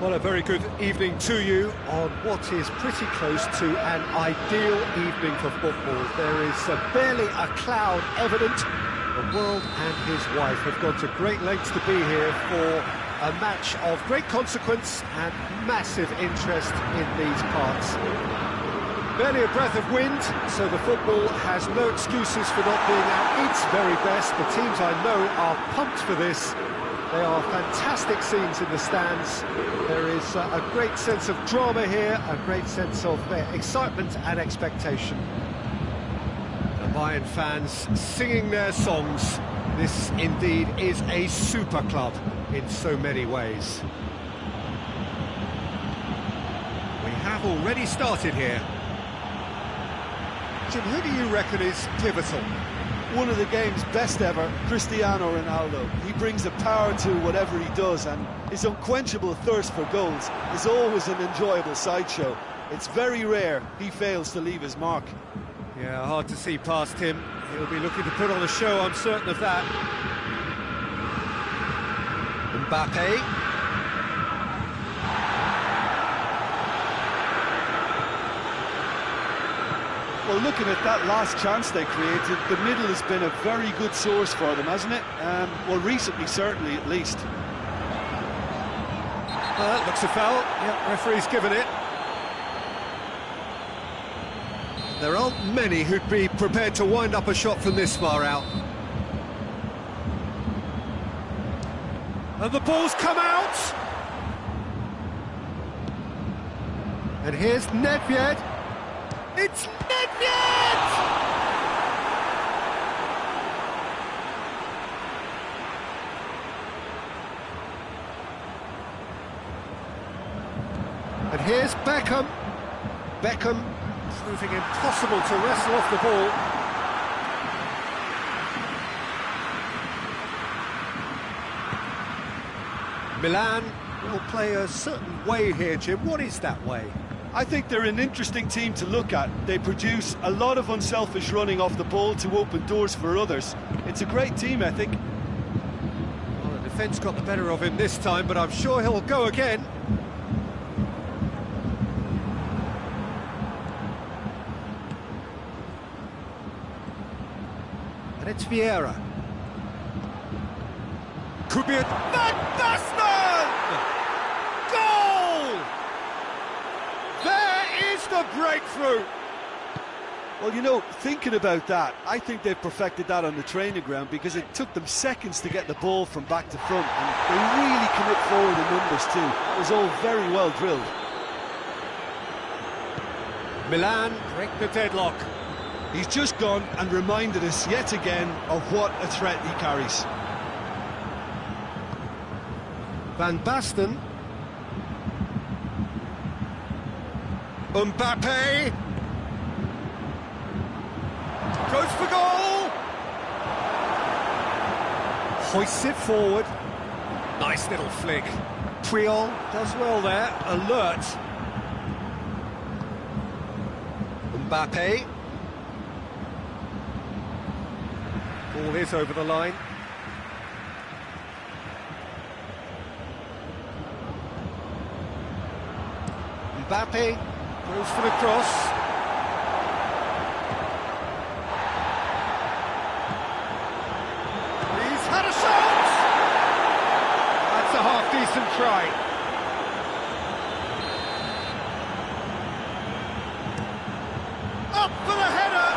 Well, a very good evening to you on what is pretty close to an ideal evening for football. There is barely a cloud evident. The world and his wife have gone to great lengths to be here for a match of great consequence and massive interest in these parts. Barely a breath of wind, so the football has no excuses for not being at its very best. The teams I know are pumped for this. They are fantastic scenes in the stands. There is a great sense of drama here, a great sense of excitement and expectation. The Bayern fans singing their songs. This indeed is a super club in so many ways. We have already started here. Jim, who do you reckon is pivotal? One of the game's best ever, Cristiano Ronaldo. He brings a power to whatever he does, and his unquenchable thirst for goals is always an enjoyable sideshow. It's very rare he fails to leave his mark. Yeah, hard to see past him. He'll be looking to put on a show, I'm certain of that. Mbappe. Well, looking at that last chance they created, the middle has been a very good source for them, hasn't it? Well, recently, certainly, at least. Looks a foul. Yep, referee's given it. There aren't many who'd be prepared to wind up a shot from this far out. And the ball's come out! And here's Nedved. It's Nedved! And here's Beckham. Beckham proving impossible to wrestle off the ball. Milan will play a certain way here, Jim. What is that way? I think they're an interesting team to look at. They produce a lot of unselfish running off the ball to open doors for others. It's a great team ethic. Well, the defence got the better of him this time, but I'm sure he'll go again. And it's Vieira. Could be a... Van Basten! Goal! There is the breakthrough! Well, you know, thinking about that, I think they've perfected that on the training ground because it took them seconds to get the ball from back to front, and they really commit forward in numbers too. It was all very well drilled. Milan break the deadlock. He's just gone and reminded us yet again of what a threat he carries. Van Basten. Mbappe. Goes for goal. Hoists it forward. Nice little flick. Puyol does well there. Alert. Mbappe. Ball is over the line. Mbappe goes for the cross. He's had a shot! That's a half-decent try. Up for the header!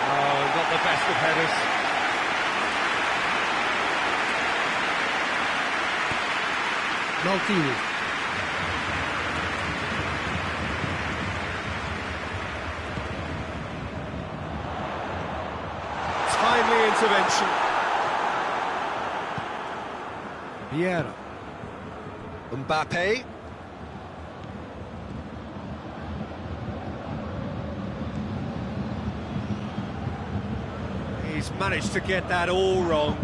Oh, not the best of headers. Maltini. Timely intervention. Vieira. Mbappe. He's managed to get that all wrong.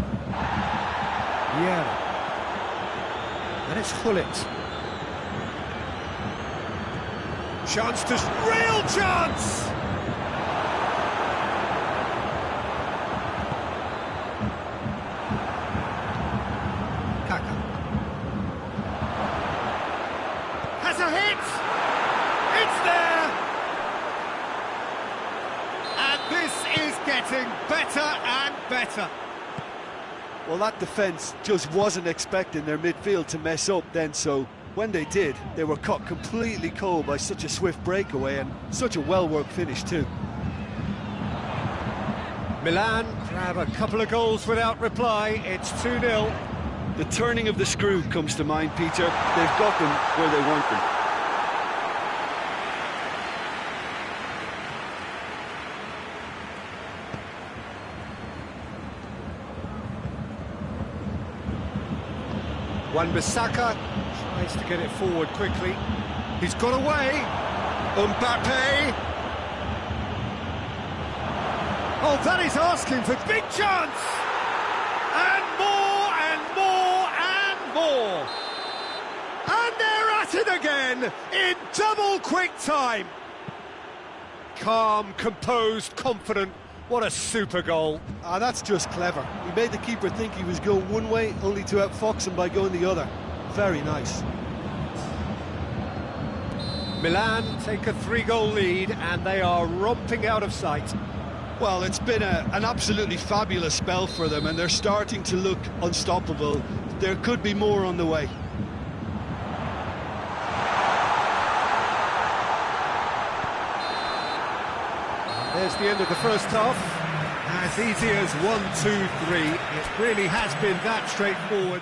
Vieira. And it's Hullet. Chance to... Real chance! Has a hit! It's there! And this is getting better and better. Well, that defence just wasn't expecting their midfield to mess up then, so when they did, they were caught completely cold by such a swift breakaway and such a well-worked finish too. Milan grab a couple of goals without reply. It's 2-0. The turning of the screw comes to mind, Peter. They've got them where they want them. Wan-Bissaka tries to get it forward quickly. He's got away. Mbappe. Oh, that is asking for big chance. And more and more and more. And they're at it again in double quick time. Calm, composed, confident. What a super goal. Ah, that's just clever. He made the keeper think he was going one way, only to outfox him by going the other. Very nice. Milan take a 3-goal lead and they are romping out of sight. Well, it's been an absolutely fabulous spell for them and they're starting to look unstoppable. There could be more on the way. There's the end of the first half. As easy as 1, 2, 3. It really has been that straightforward.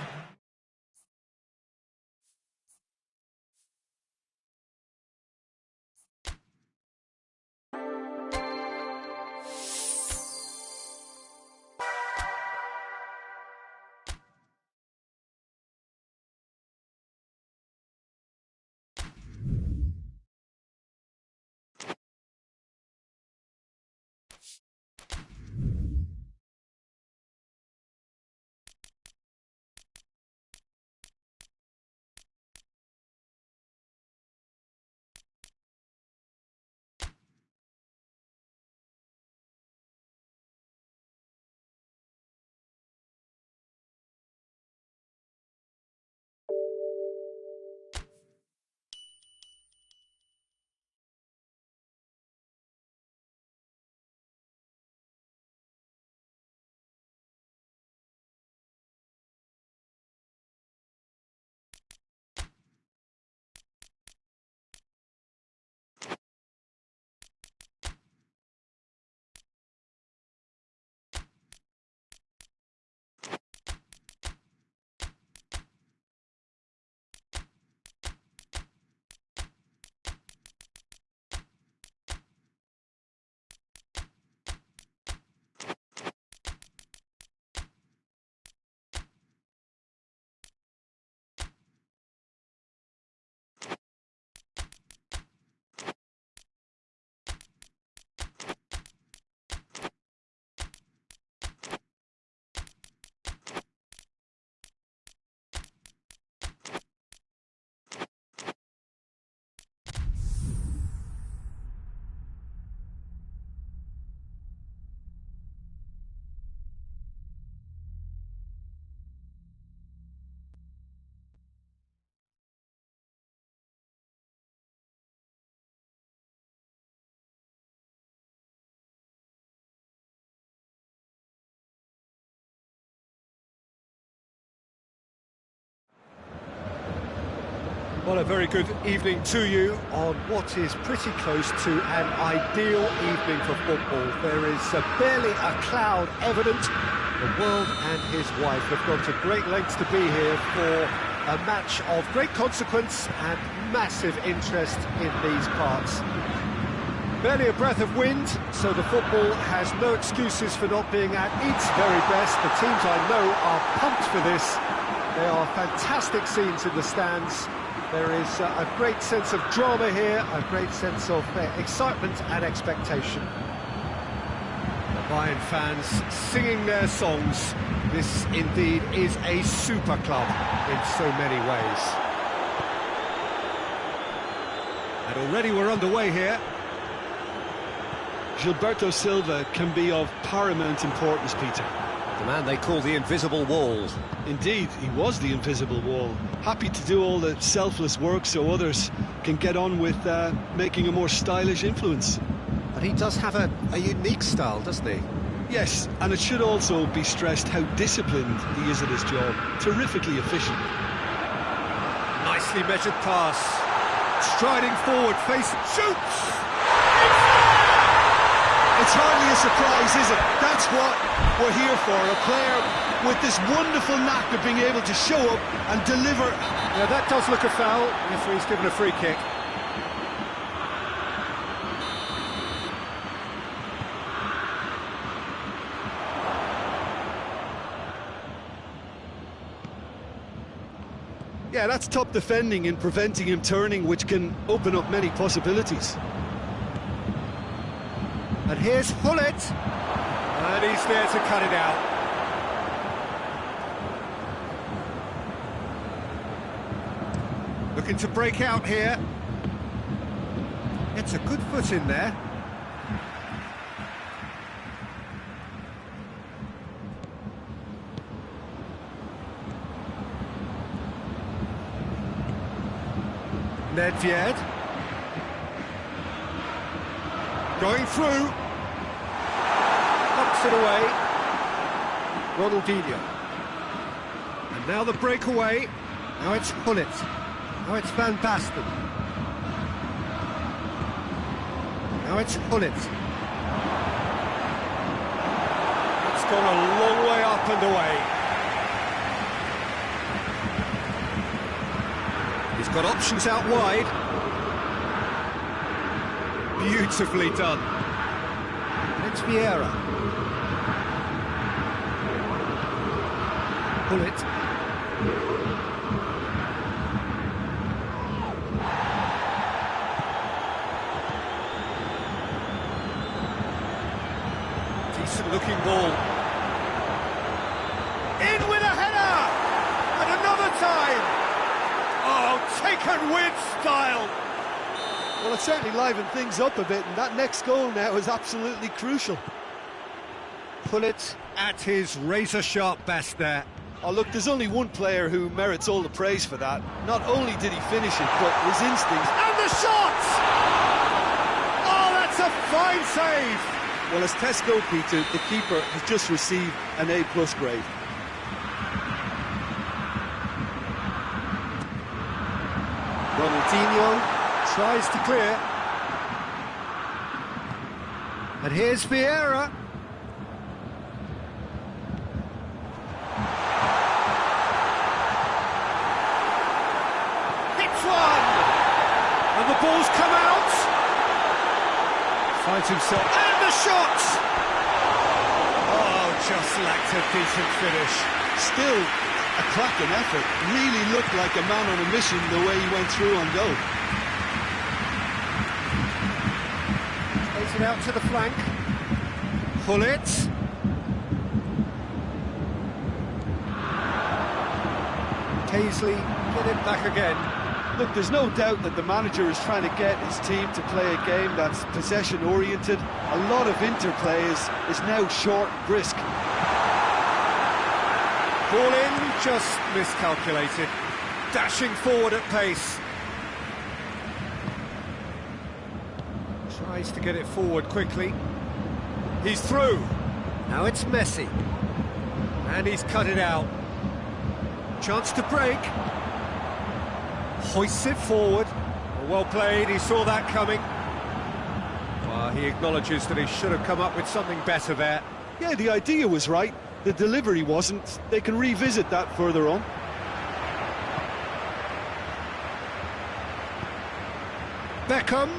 Well, a very good evening to you on what is pretty close to an ideal evening for football. There is barely a cloud evident. The world and his wife have gone to great lengths to be here for a match of great consequence and massive interest in these parts. Barely a breath of wind, so the football has no excuses for not being at its very best. The teams I know are pumped for this. There are fantastic scenes in the stands. There is a great sense of drama here, a great sense of excitement and expectation. The Bayern fans singing their songs. This indeed is a super club in so many ways. And already we're underway here. Gilberto Silva can be of paramount importance, Peter. The man they call the invisible wall. Indeed, he was the invisible wall. Happy to do all the selfless work so others can get on with making a more stylish influence. But he does have a unique style, doesn't he? Yes, and it should also be stressed how disciplined he is at his job. Terrifically efficient. Nicely measured pass. Striding forward, face, shoots! It's hardly a surprise, is it? That's what we're here for, a player with this wonderful knack of being able to show up and deliver. Yeah, that does look a foul. Referee's given a free kick. Yeah, that's top defending and preventing him turning, which can open up many possibilities. And here's Hullet, and he's there to cut it out. Looking to break out here. It's a good foot in there. Nedved. Going through. Knocks it away. Ronaldinho. And now the breakaway. Now it's Hullet. Now it's Van Basten. Now it's Hullet. gone a long way up and away. He's got options out wide. Beautifully done. And it's Vieira. Pull it. Decent looking ball. In with a header! And another time! Oh, taken with style! Well, it certainly livened things up a bit, and that next goal now is absolutely crucial. Pull it at his razor-sharp best there. Oh, look, there's only one player who merits all the praise for that. Not only did he finish it, but his instincts. And the shot! Oh, that's a fine save! Well, as tests go, Peter, the keeper has just received an A+ grade. Ronaldinho tries to clear. And here's Vieira. Hits one! And the ball's come out. Finds himself. And the shot! Oh, just lacked a decent finish. Still a cracking effort. Really looked like a man on a mission the way he went through on goal. Plays it out to the flank. Pull it. Paisley, get it back again. Look, there's no doubt that the manager is trying to get his team to play a game that's possession-oriented. A lot of interplay is now short and brisk. Ball in, just miscalculated. Dashing forward at pace. Tries to get it forward quickly. He's through. Now it's Messi. And he's cut it out. Chance to break. Hoists it forward. Well played, he saw that coming. Well, he acknowledges that he should have come up with something better there. Yeah, the idea was right. The delivery wasn't. They can revisit that further on. Beckham.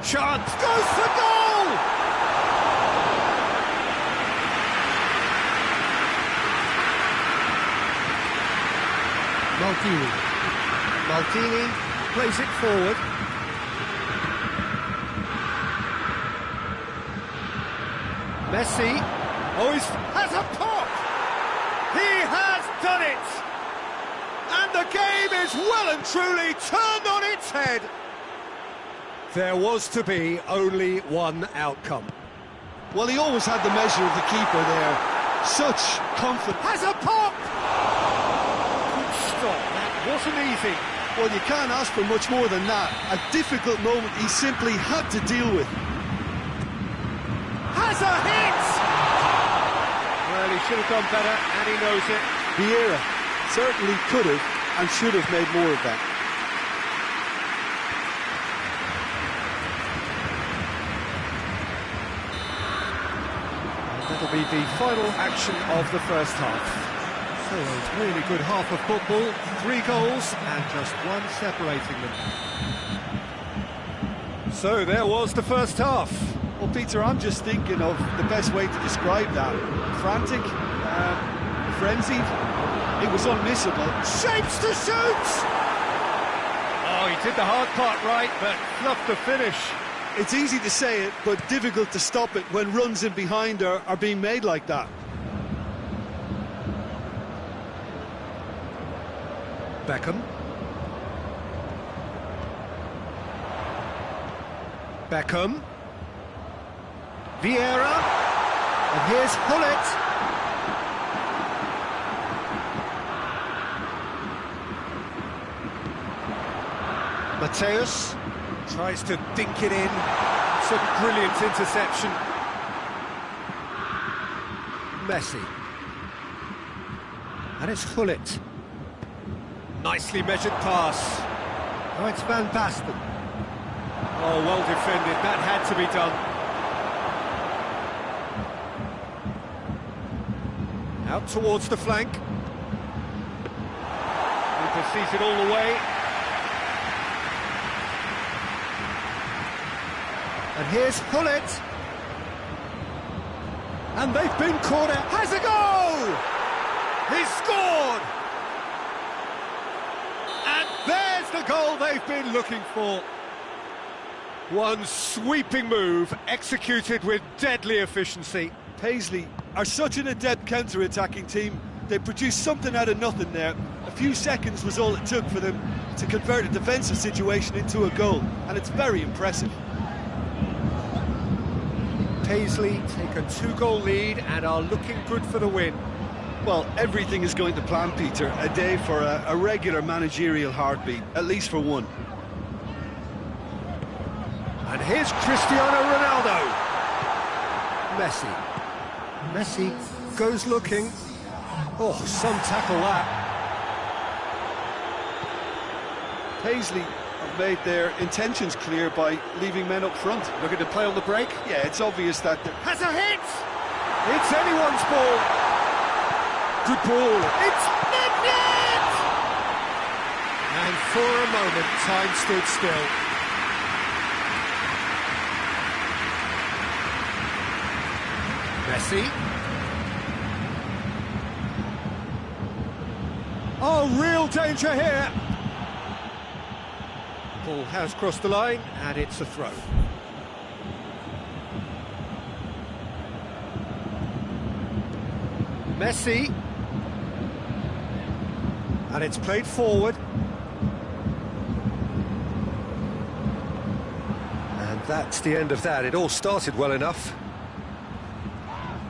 Chance. Goes for goal! Maldini plays it forward. Messi. Oh, he has a pop! He has done it! And the game is well and truly turned on its head. There was to be only one outcome. Well, he always had the measure of the keeper there. Such confidence. Has a pop! Good stop, that wasn't easy. Well, you can't ask for much more than that. A difficult moment he simply had to deal with. Has a hit! Well, he should have done better, and he knows it. Vieira certainly could have and should have made more of that. And that'll be the final action of the first half. So a really good half of football, 3 goals and just one separating them. So there was the first half. Well, Peter, I'm just thinking of the best way to describe that. Frantic, frenzied, it was unmissable. Shapes to shoot! Oh, he did the hard part right, but fluffed the finish. It's easy to say it, but difficult to stop it when runs in behind are being made like that. Beckham. Beckham. Vieira. And here's Hullet. Mateus tries to dink it in. It's a brilliant interception. Messi. And it's Hullet. Nicely measured pass. Oh, it's Van Basten. Oh, well defended. That had to be done. Out towards the flank. Cooper sees it all the way. And here's Hullet. And they've been caught out. Has a goal! He's scored! And there's the goal they've been looking for. One sweeping move, executed with deadly efficiency. Paisley are such an adept counter-attacking team. They produced something out of nothing there. A few seconds was all it took for them to convert a defensive situation into a goal, and it's very impressive. Paisley take a 2-goal lead and are looking good for the win. Well, everything is going to plan, Peter. A day for a regular managerial heartbeat, at least for one. And here's Cristiano Ronaldo. Messi. Messi goes looking. Oh, some tackle that. Paisley have made their intentions clear by leaving men up front. Looking to play on the break. Yeah, it's obvious that... Has a hit! It's anyone's ball. Good ball. It's net! And for a moment, time stood still. Messi. Oh, real danger here. Ball has crossed the line, and it's a throw. Messi. And it's played forward. And that's the end of that. It all started well enough.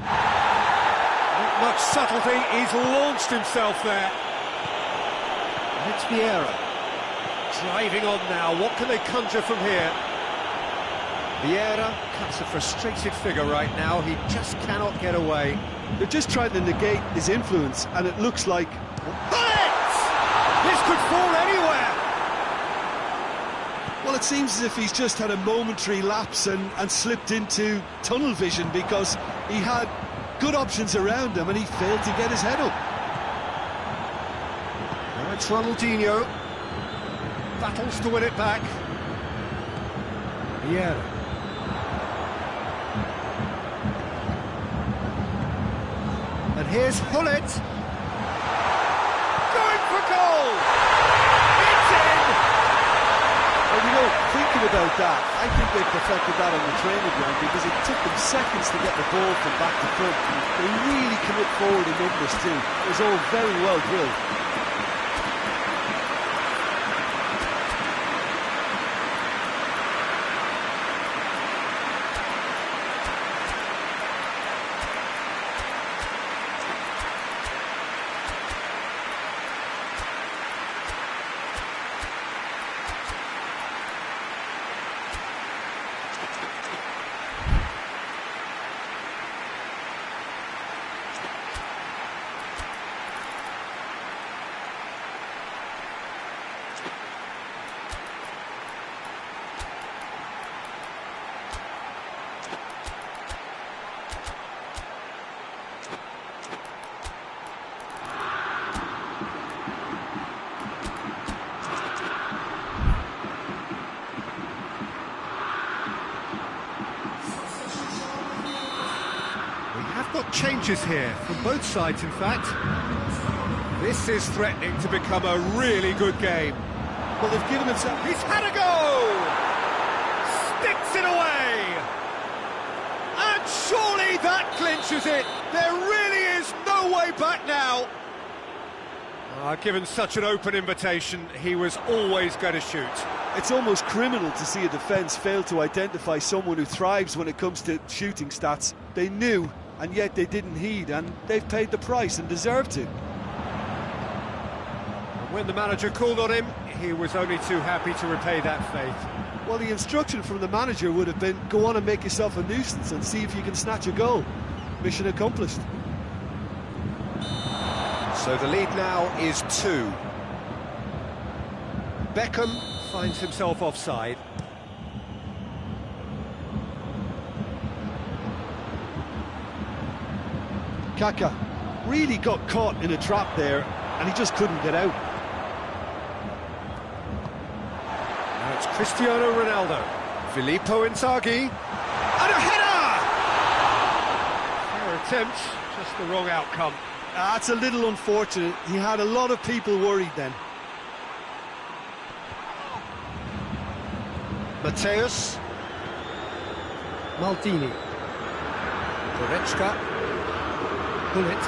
Not much subtlety, he's launched himself there. And it's Vieira. Driving on now, what can they conjure from here? Vieira cuts a frustrated figure right now, he just cannot get away. They're just trying to negate his influence, and it looks like... Bullet! This could fall anywhere! Well, it seems as if he's just had a momentary lapse and slipped into tunnel vision, because he had good options around him and he failed to get his head up. Now it's Ronaldinho. Battles to win it back. Vieira. And here's Hullet. Going for goal! It's in! Well, you know, thinking about that, I think they perfected that on the training ground, because it took them seconds to get the ball from back to front. They really commit forward in numbers too. It was all very well drilled. Got changes here from both sides, in fact. This is threatening to become a really good game. Well, they've given himself... He's had a go! Sticks it away! And surely that clinches it! There really is no way back now! Given such an open invitation, he was always going to shoot. It's almost criminal to see a defence fail to identify someone who thrives when it comes to shooting stats. They knew, and yet they didn't heed, and they've paid the price and deserved to. When the manager called on him, he was only too happy to repay that faith. Well, the instruction from the manager would have been, go on and make yourself a nuisance and see if you can snatch a goal. Mission accomplished. So the lead now is 2. Beckham finds himself offside. Kaka. really got caught in a trap there, and he just couldn't get out. Now it's Cristiano Ronaldo, Filippo Inzaghi, and a header! Fair attempt, just the wrong outcome. That's a little unfortunate. He had a lot of people worried then. Mateus, Maldini, Goretzka, Gullit,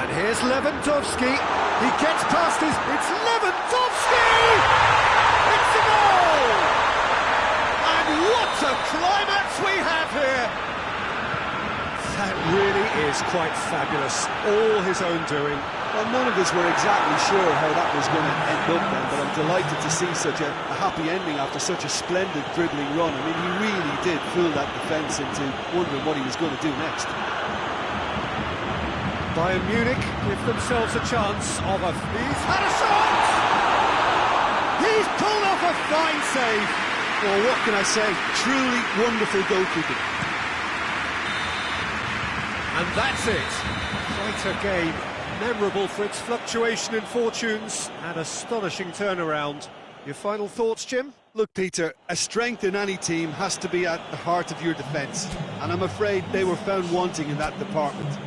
and here's Lewandowski. He gets past his... It's Lewandowski! It's a goal! And what a climax we have here! That really is quite fabulous. All his own doing. Well, none of us were exactly sure how that was going to end up then, but I'm delighted to see such a happy ending after such a splendid dribbling run. I mean, he really did fool that defence into wondering what he was going to do next. Bayern Munich give themselves a chance of a... He's had a shot! He's pulled off a fine save! Well, what can I say? Truly wonderful goalkeeping. And that's it. Quite a game. Memorable for its fluctuation in fortunes and astonishing turnaround. Your final thoughts, Jim? Look, Peter, a strength in any team has to be at the heart of your defence, and I'm afraid they were found wanting in that department.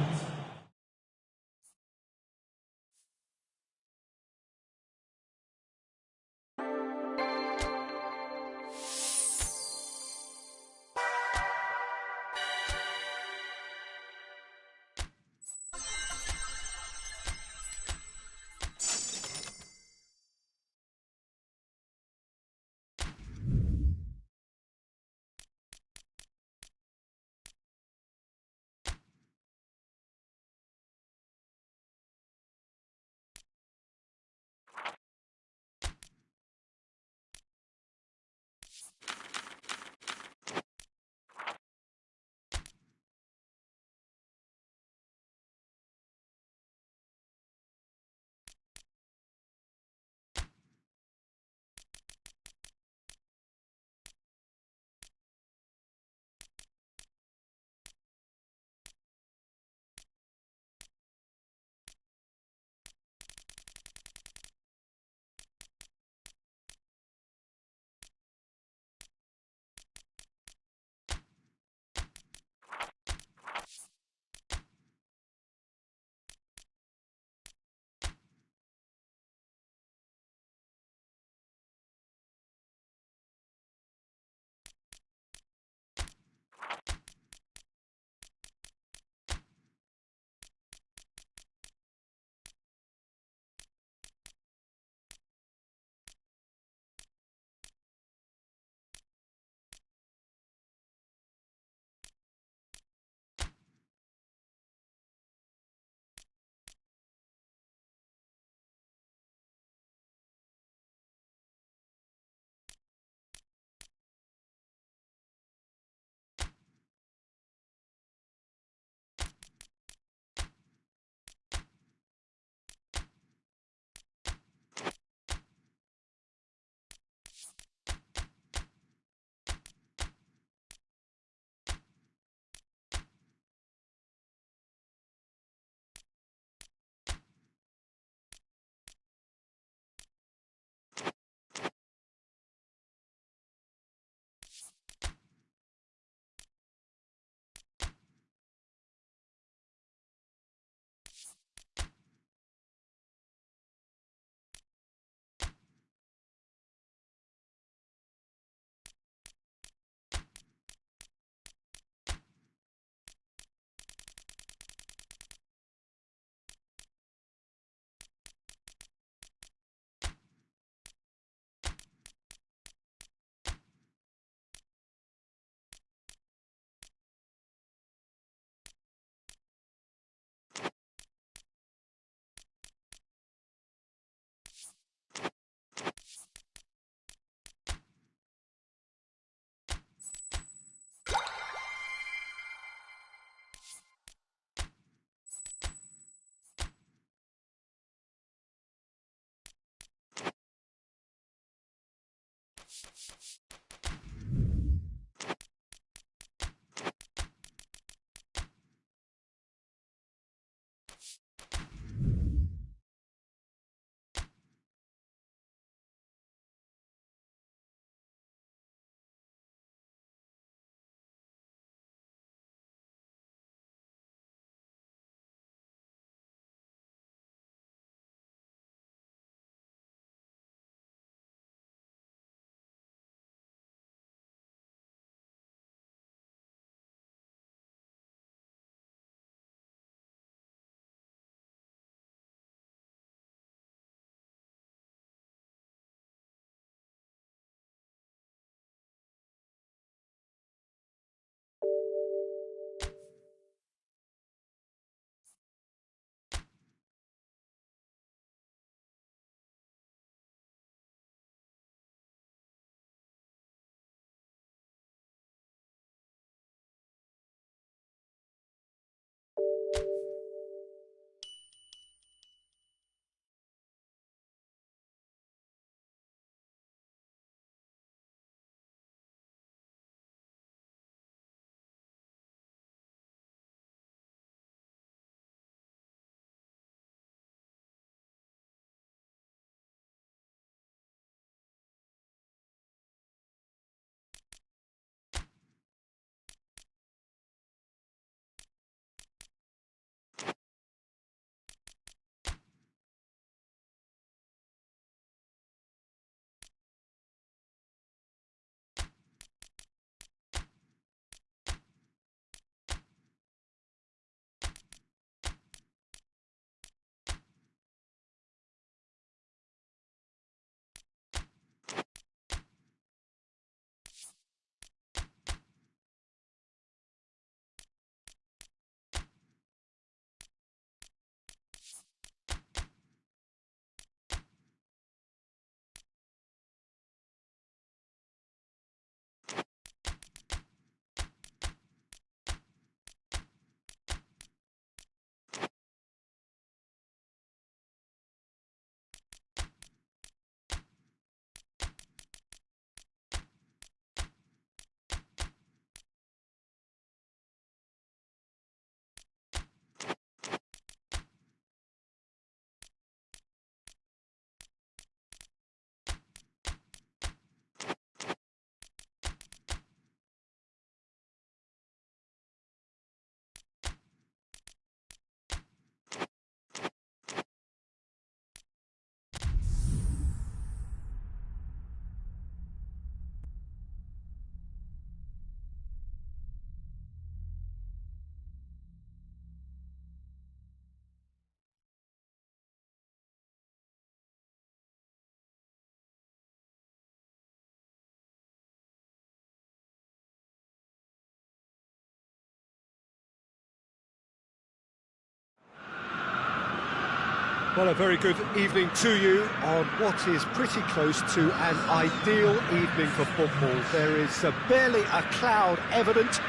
Well, a very good evening to you on what is pretty close to an ideal evening for football. There is barely a cloud evident.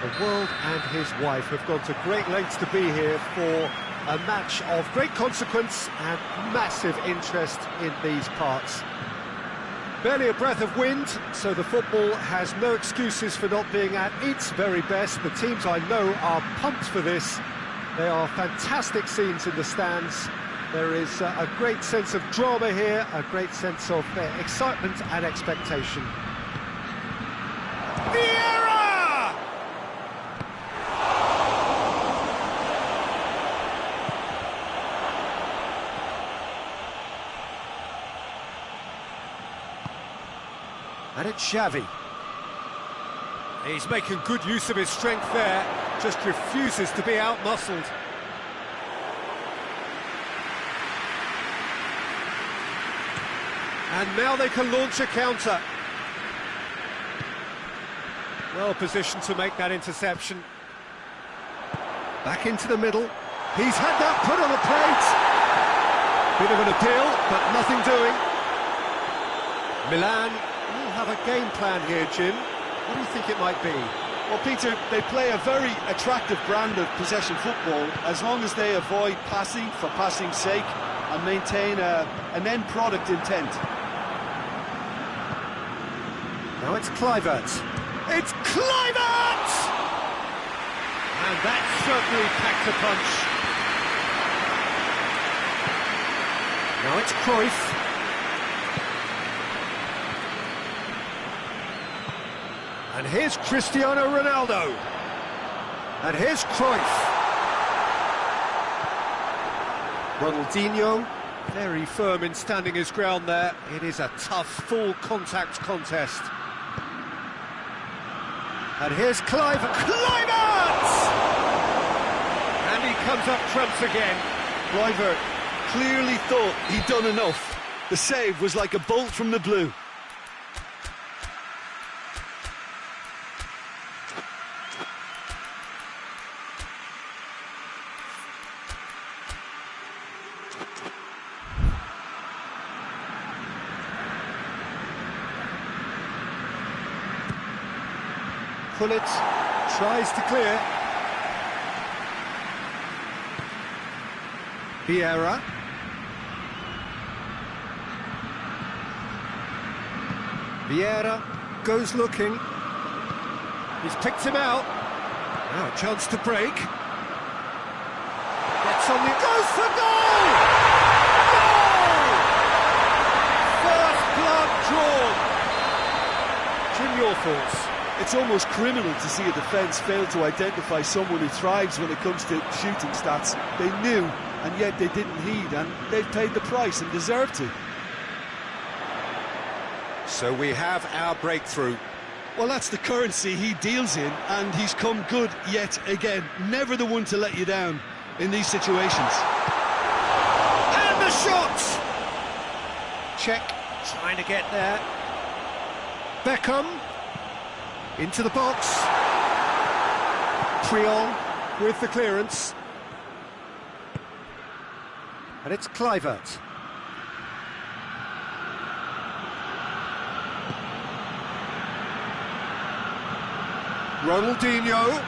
The world and his wife have gone to great lengths to be here for a match of great consequence and massive interest in these parts. Barely a breath of wind, so the football has no excuses for not being at its very best. The teams I know are pumped for this. They are fantastic scenes in the stands. There is a great sense of drama here, a great sense of excitement and expectation. Vieira! And it's Xavi. He's making good use of his strength there, just refuses to be out-muscled. And now they can launch a counter. Well positioned to make that interception. Back into the middle. He's had that put on a plate. Bit of an appeal, but nothing doing. Milan will have a game plan here, Jim. What do you think it might be? Well, Peter, they play a very attractive brand of possession football as long as they avoid passing for passing's sake and maintain an end product intent. Now it's Kluivert. It's Kluivert! And that certainly packed a punch. Now it's Cruyff. And here's Cristiano Ronaldo. And here's Cruyff. Ronaldinho, very firm in standing his ground there. It is a tough, full-contact contest. And here's Kluivert. Kluivert! And he comes up trumps again. Kluivert clearly thought he'd done enough. The save was like a bolt from the blue. Pullet tries to clear. Vieira. Vieira goes looking. He's picked him out. Now a chance to break. Gets on the... Goes for goal! Goal! First blood drawn. Jim, your thoughts? It's almost criminal to see a defence fail to identify someone who thrives when it comes to shooting stats. They knew, and yet they didn't heed, and they've paid the price and deserve to. So we have our breakthrough. Well, that's the currency he deals in, and he's come good yet again. Never the one to let you down in these situations. And the shot! Check, trying to get there. Beckham. Into the box. Triol with the clearance. And it's Kluivert. Ronaldinho.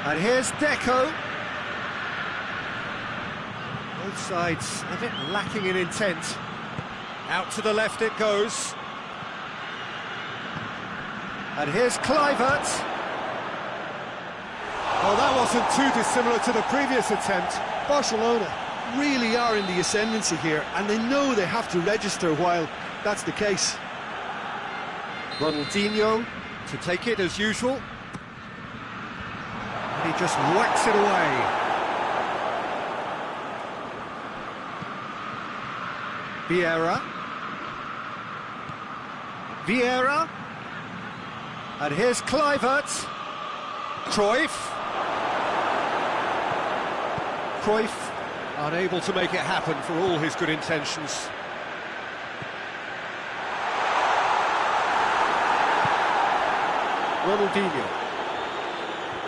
And here's Deco. Both sides a bit lacking in intent. Out to the left it goes. And here's Kluivert. Well, that wasn't too dissimilar to the previous attempt. Barcelona really are in the ascendancy here, and they know they have to register while that's the case. Ronaldinho to take it as usual. And he just whacks it away. Vieira. Vieira. And here's Kluivert. Cruyff. Cruyff unable to make it happen for all his good intentions. Ronaldinho.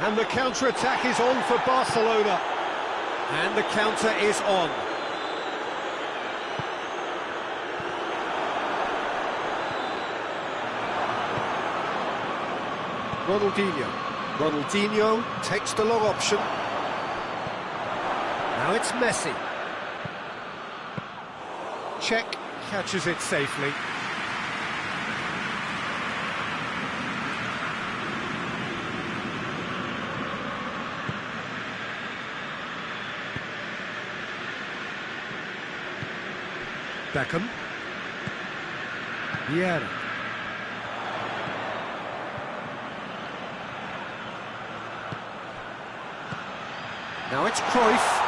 And the counter-attack is on for Barcelona. And the counter is on. Ronaldinho takes the long option. Now it's Messi. Check, catches it safely. Beckham. Vieira. Now it's Cruyff.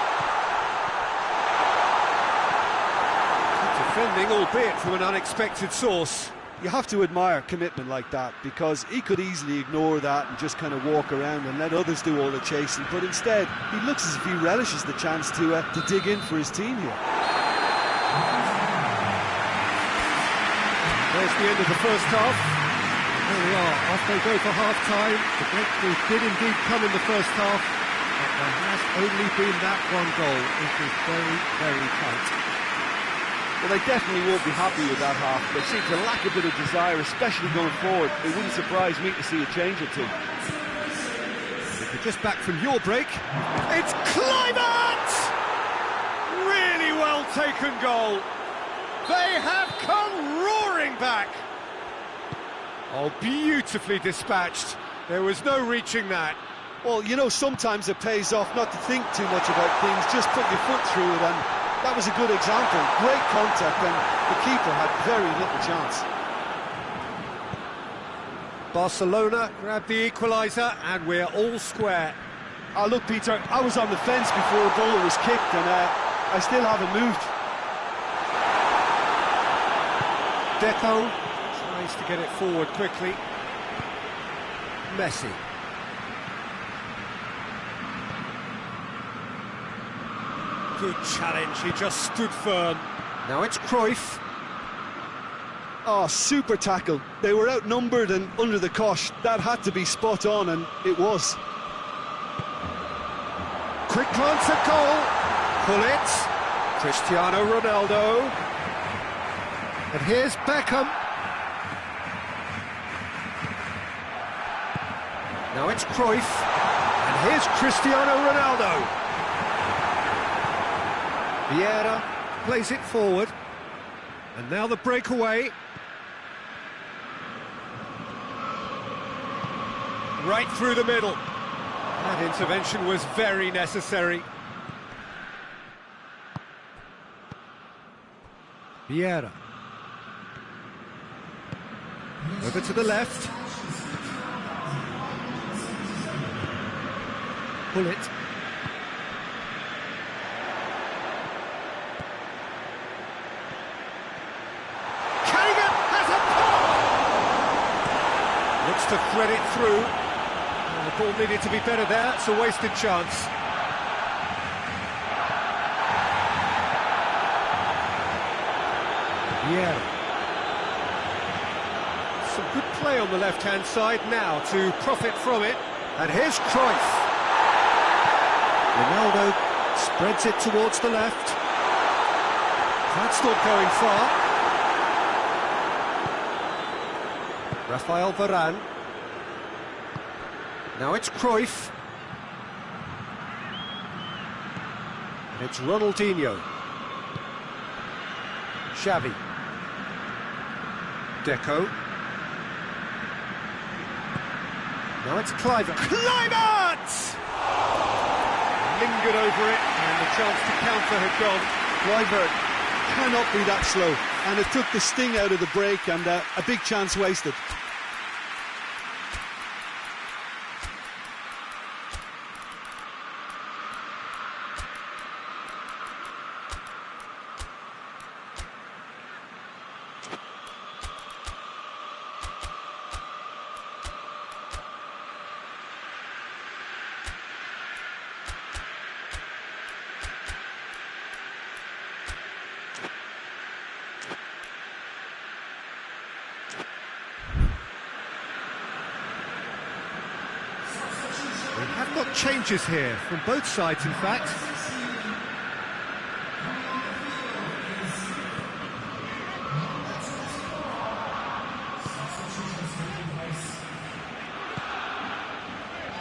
Good defending, albeit from an unexpected source. You have to admire commitment like that, because he could easily ignore that and just kind of walk around and let others do all the chasing, but instead he looks as if he relishes the chance to dig in for his team here. There's the end of the first half. There we are, off they go for half-time. The breakthrough did indeed come in the first half, but there has only been that one goal. It is very, very tight. Well, they definitely won't be happy with that half. They seem to lack a bit of desire, especially going forward. It wouldn't surprise me to see a change or two. If you're just back from your break, it's Kluivert! Really well taken goal. They have come roaring back. Oh, beautifully dispatched. There was no reaching that. Well, you know, sometimes it pays off not to think too much about things, just put your foot through it, and that was a good example. Great contact, and the keeper had very little chance. Barcelona grabbed the equaliser, and we're all square. Oh, look, Peter, I was on the fence before the ball was kicked, and I still haven't moved. Deco tries to get it forward quickly. Messi. Good challenge, he just stood firm. Now it's Cruyff. Oh, super tackle. They were outnumbered and under the cosh. That had to be spot on, and it was. Quick glance at goal. Pull it. Cristiano Ronaldo. And here's Beckham. Now it's Cruyff. And here's Cristiano Ronaldo. Vieira plays it forward. And now the breakaway. Right through the middle. That intervention was very necessary. Vieira. Over to the left. Pull it. Kerrigan has a pop! Looks to thread it through. And the ball needed to be better there. It's a wasted chance. Yeah. Some good play on the left-hand side now to profit from it. And here's Cruyff. Ronaldo spreads it towards the left. That's not going far. Rafael Varane. Now it's Cruyff. And it's Ronaldinho. Xavi. Deco. Now it's Kluivert. Kluivert! Lingered over it, and the chance to counter had gone. Kluivert cannot be that slow, and it took the sting out of the break, and a big chance wasted. We have got changes here from both sides, in fact.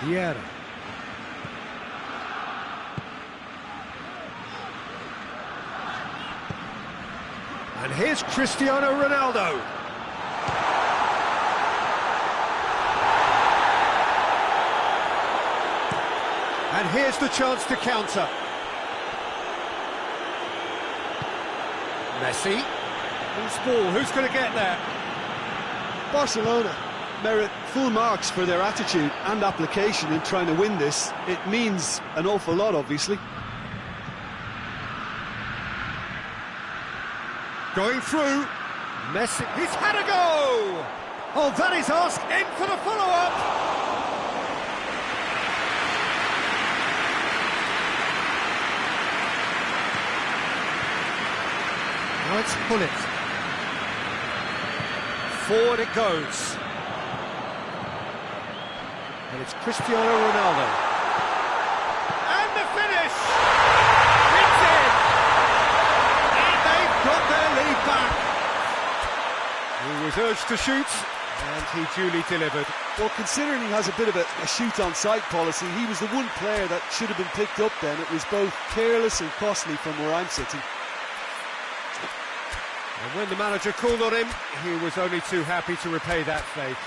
Vieira. And here's Cristiano Ronaldo. And here's the chance to counter. Messi. Loose ball, who's going to get there? Barcelona merit full marks for their attitude and application in trying to win this. It means an awful lot, obviously. Going through. Messi, he's had a go! Oh, that is asked, in for the follow-up! Now it's Pullet. Forward it goes. And it's Cristiano Ronaldo. And the finish! It's in! And they've got their lead back. He was urged to shoot, and he duly delivered. Well, considering he has a bit of a shoot-on-sight policy, he was the one player that should have been picked up then. It was both careless and costly from where I'm sitting. And when the manager called on him, he was only too happy to repay that faith.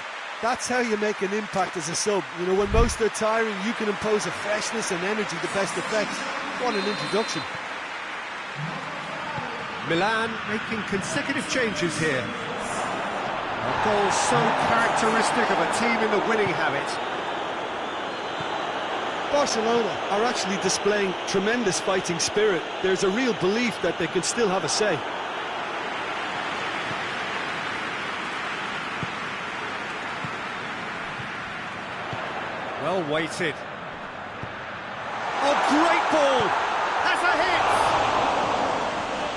That's how you make an impact as a sub. You know, when most are tiring, you can impose a freshness and energy to best effect. What an introduction. Milan making consecutive changes here. A goal so characteristic of a team in the winning habit. Barcelona are actually displaying tremendous fighting spirit. There's a real belief that they can still have a say. Well weighted. Oh, great ball! Has a hit!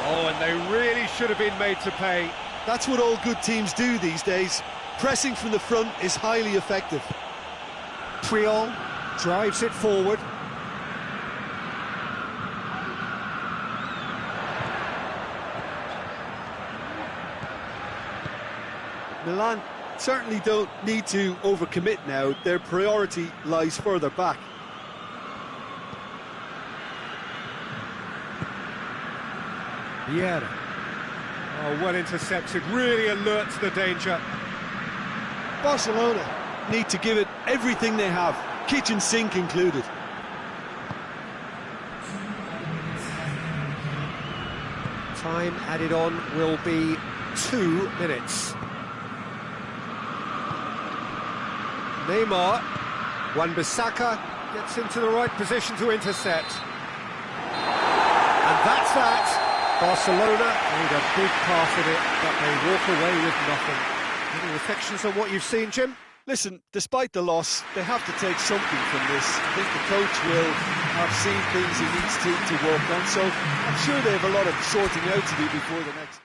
Oh, and they really should have been made to pay. That's what all good teams do these days. Pressing from the front is highly effective. Triol drives it forward. Milan certainly don't need to overcommit now. Their priority lies further back. Vieira. Oh, well intercepted, really alert to the danger. Barcelona need to give it everything they have, kitchen sink included. Time added on will be 2 minutes. Neymar, Wan-Bissaka gets into the right position to intercept. And that's that. Barcelona made a big part of it, but they walk away with nothing. Any reflections on what you've seen, Jim? Listen, despite the loss, they have to take something from this. I think the coach will have seen things he needs to work on, so I'm sure they have a lot of sorting out to do before the next...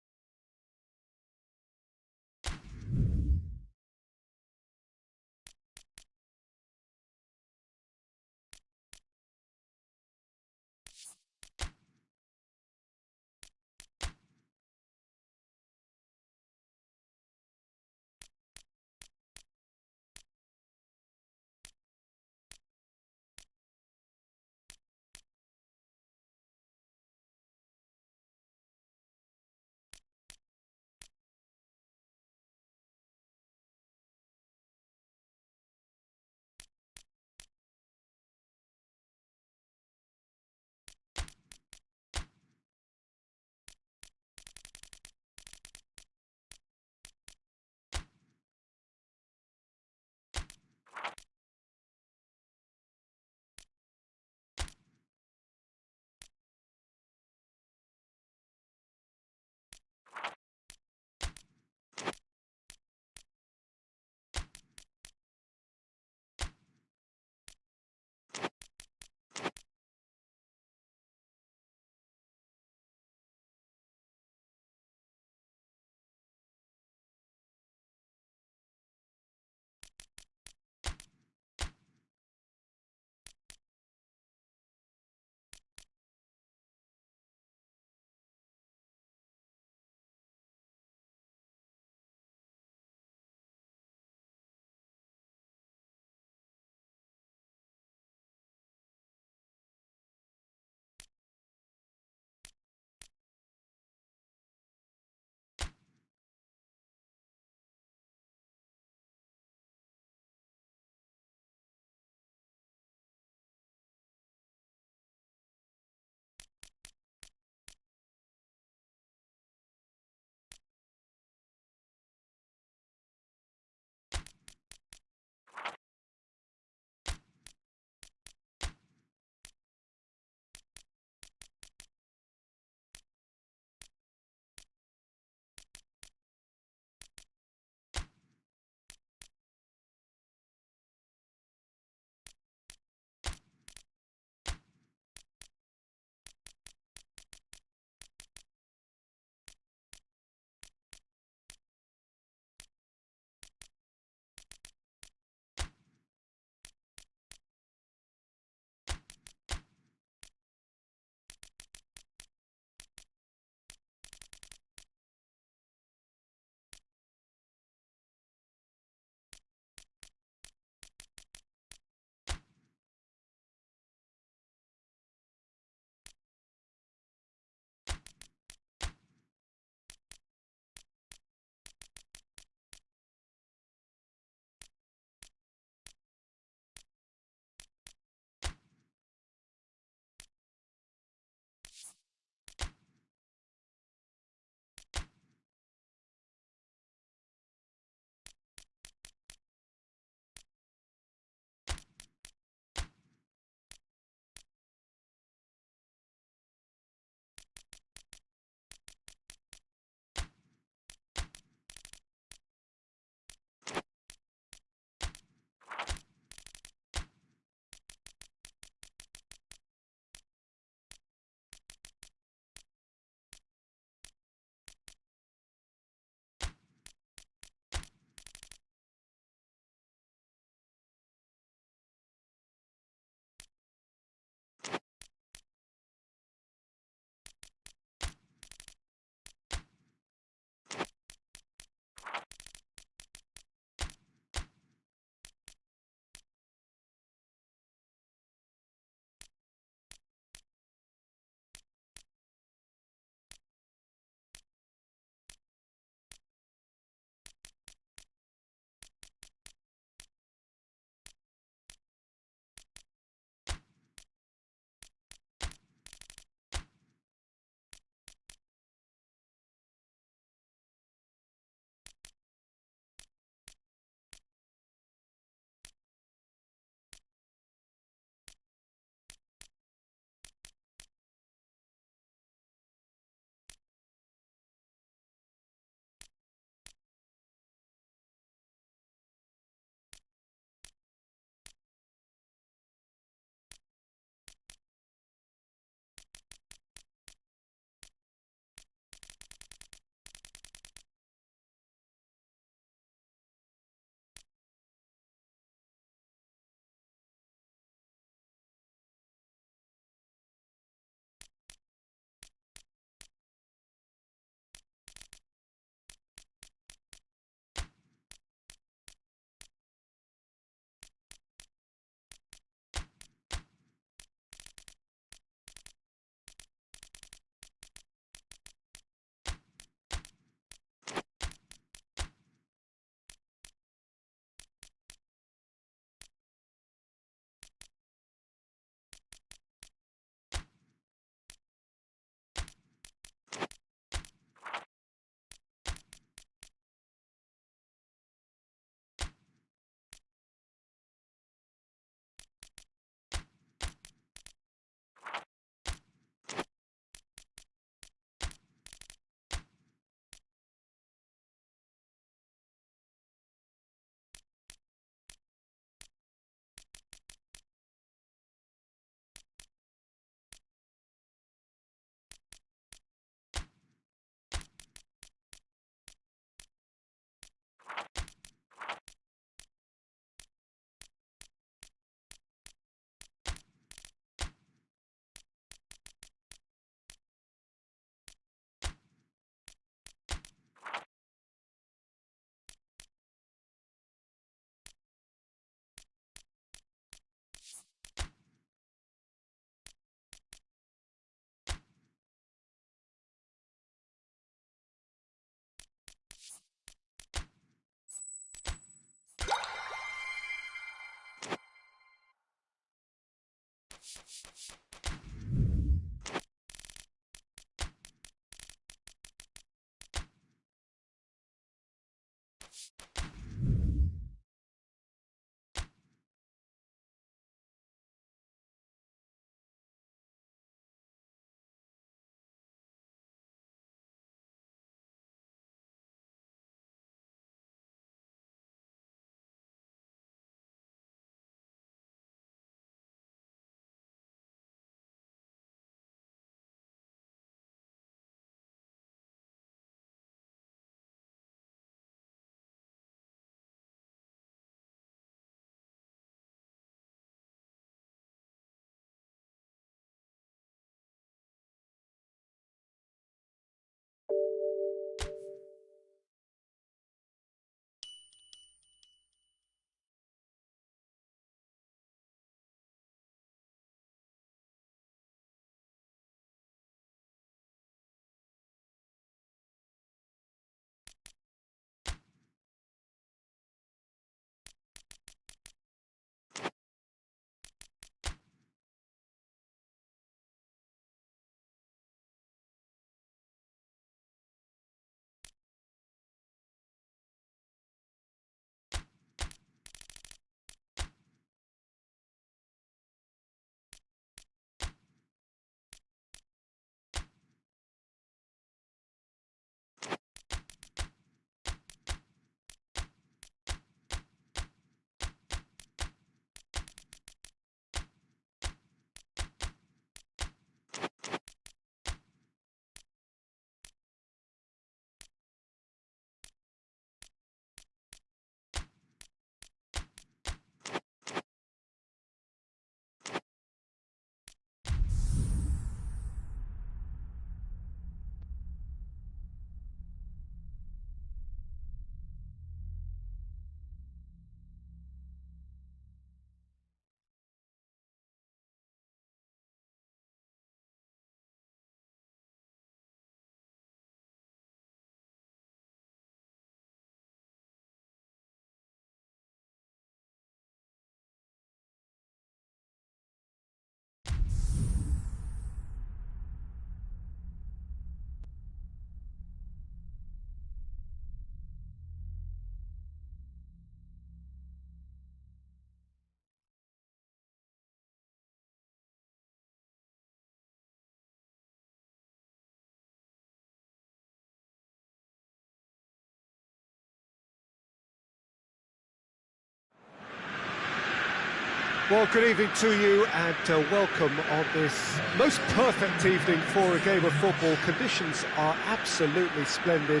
Well, good evening to you and welcome on this most perfect evening for a game of football. Conditions are absolutely splendid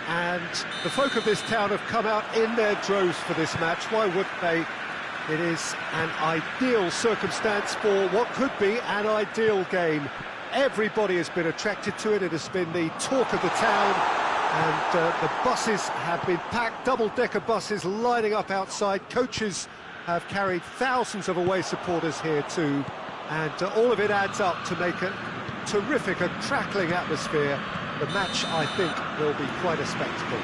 and the folk of this town have come out in their droves for this match. Why wouldn't they? It is an ideal circumstance for what could be an ideal game. Everybody has been attracted to it. It has been the talk of the town and the buses have been packed, double-decker buses lining up outside. Coaches have carried thousands of away supporters here too, and all of it adds up to make a terrific, a crackling atmosphere. The match, I think, will be quite a spectacle.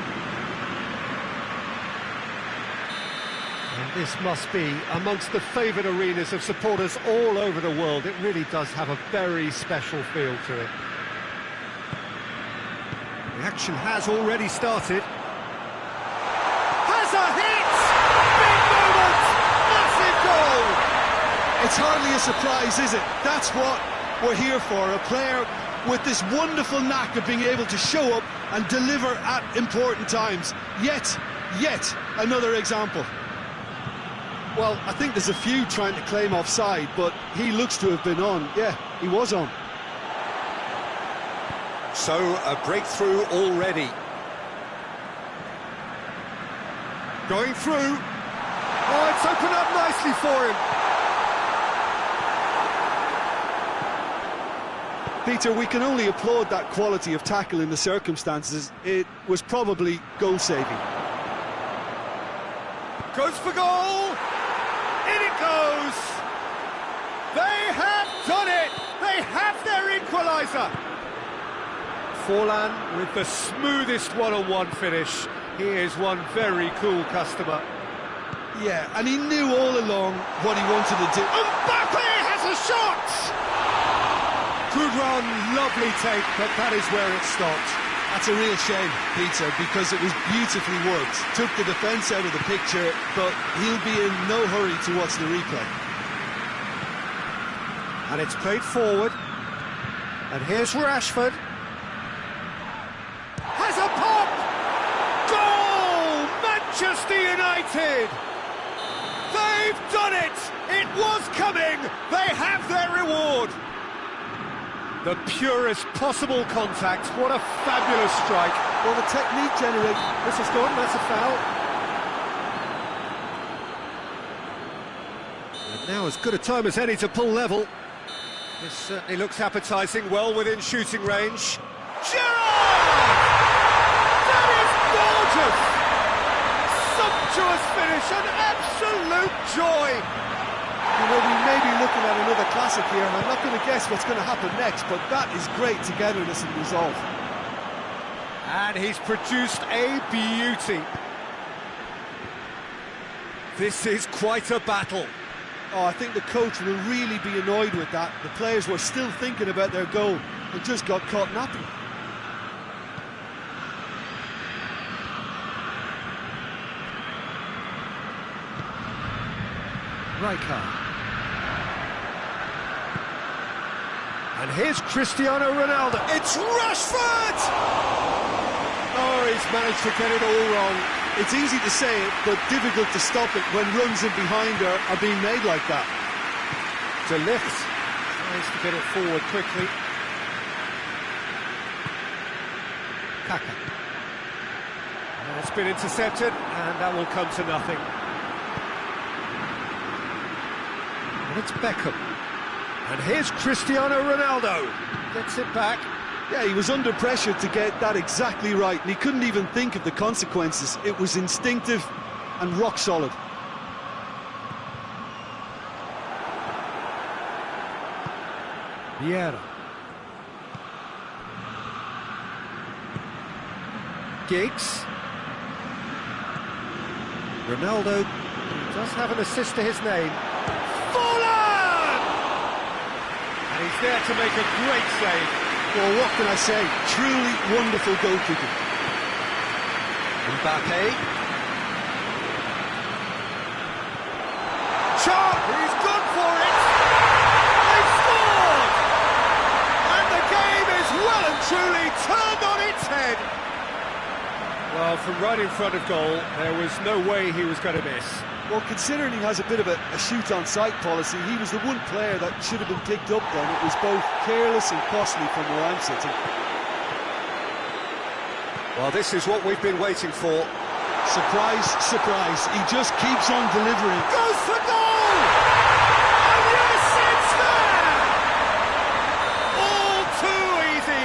And this must be amongst the favoured arenas of supporters all over the world. It really does have a very special feel to it. The action has already started. Has a hit! It's hardly a surprise, is it? That's what we're here for, a player with this wonderful knack of being able to show up and deliver at important times. Yet another example. Well, I think there's a few trying to claim offside, but he looks to have been on. Yeah, he was on. So, a breakthrough already. Going through. Oh, it's opened up nicely for him. Peter, we can only applaud that quality of tackle in the circumstances. It was probably goal-saving. Goes for goal! In it goes! They have done it! They have their equaliser! Forlan with the smoothest one-on-one finish. He is one very cool customer. Yeah, and he knew all along what he wanted to do. Mbappe has a shot! Good run, lovely take, but that is where it stopped. That's a real shame, Peter, because it was beautifully worked. Took the defence out of the picture, but he'll be in no hurry to watch the replay. And it's played forward. And here's Rashford. Has a pop! Goal! Manchester United! They've done it! It was coming! They have their reward! The purest possible contact. What a fabulous strike. Well, the technique generated. This is gone, that's a foul. And now as good a time as any to pull level. This certainly looks appetising, well within shooting range. Gerrard! That is gorgeous! Sumptuous finish, an absolute joy! You know, we may be looking at another classic here, and I'm not going to guess what's going to happen next, but that is great togetherness and resolve. And he's produced a beauty. This is quite a battle. Oh, I think the coach will really be annoyed with that. The players were still thinking about their goal and just got caught napping. Rijkaard. And here's Cristiano Ronaldo. It's Rashford! Oh, he's managed to get it all wrong. It's easy to say it, but difficult to stop it when runs in behind are being made like that. De Ligt tries to get it forward quickly. Kaka. And it's been intercepted, and that will come to nothing. And it's Beckham. And here's Cristiano Ronaldo. Gets it back. Yeah, he was under pressure to get that exactly right, and he couldn't even think of the consequences. It was instinctive and rock solid. Vieira. Giggs. Ronaldo does have an assist to his name. And he's there to make a great save. Well, what can I say? Truly wonderful goalkeeping. Mbappe. Chop! He's gone for it! They've scored! And the game is well and truly turned on its head. Well, from right in front of goal, there was no way he was going to miss. Well, considering he has a bit of a shoot-on-sight policy, he was the one player that should have been picked up then. It was both careless and costly from where I'm sitting. Well, this is what we've been waiting for. Surprise, surprise, he just keeps on delivering. Goes for goal! And yes, it's there! All too easy.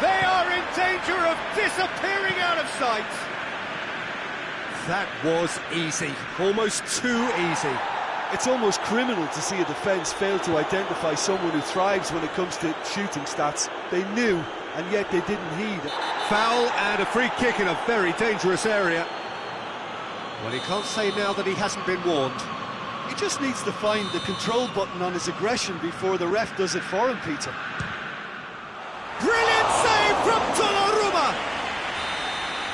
They are in danger of disappearing out of sight. That was easy, almost too easy. It's almost criminal to see a defence fail to identify someone who thrives when it comes to shooting stats. They knew, and yet they didn't heed. Foul and a free kick in a very dangerous area. Well, he can't say now that he hasn't been warned. He just needs to find the control button on his aggression before the ref does it for him, Peter. Brilliant save from Donnarumma!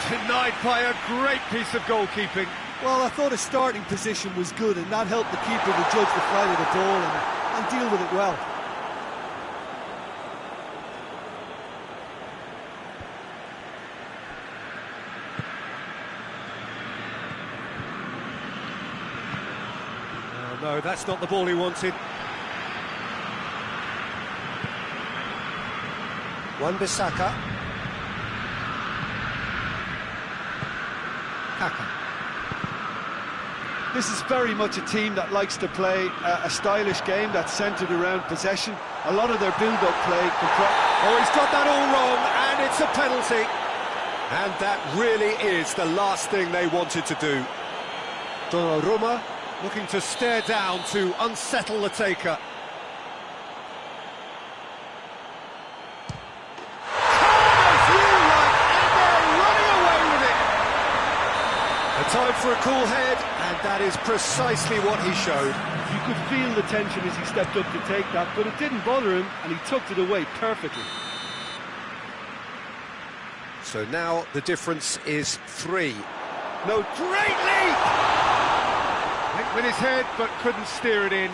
Denied by a great piece of goalkeeping. Well, I thought his starting position was good, and that helped the keeper to judge the flight of the ball and deal with it well. Oh, no, that's not the ball he wanted. Wan-Bissaka. Kaka. This is very much a team that likes to play a stylish game that's centred around possession. A lot of their build-up play... Oh, he's got that all wrong, and it's a penalty. And that really is the last thing they wanted to do. Donnarumma looking to stare down to unsettle the taker. Time for a cool head, and that is precisely what he showed. You could feel the tension as he stepped up to take that, but it didn't bother him, and he tucked it away perfectly. So now the difference is 3. No, great leap! Went with his head, but couldn't steer it in.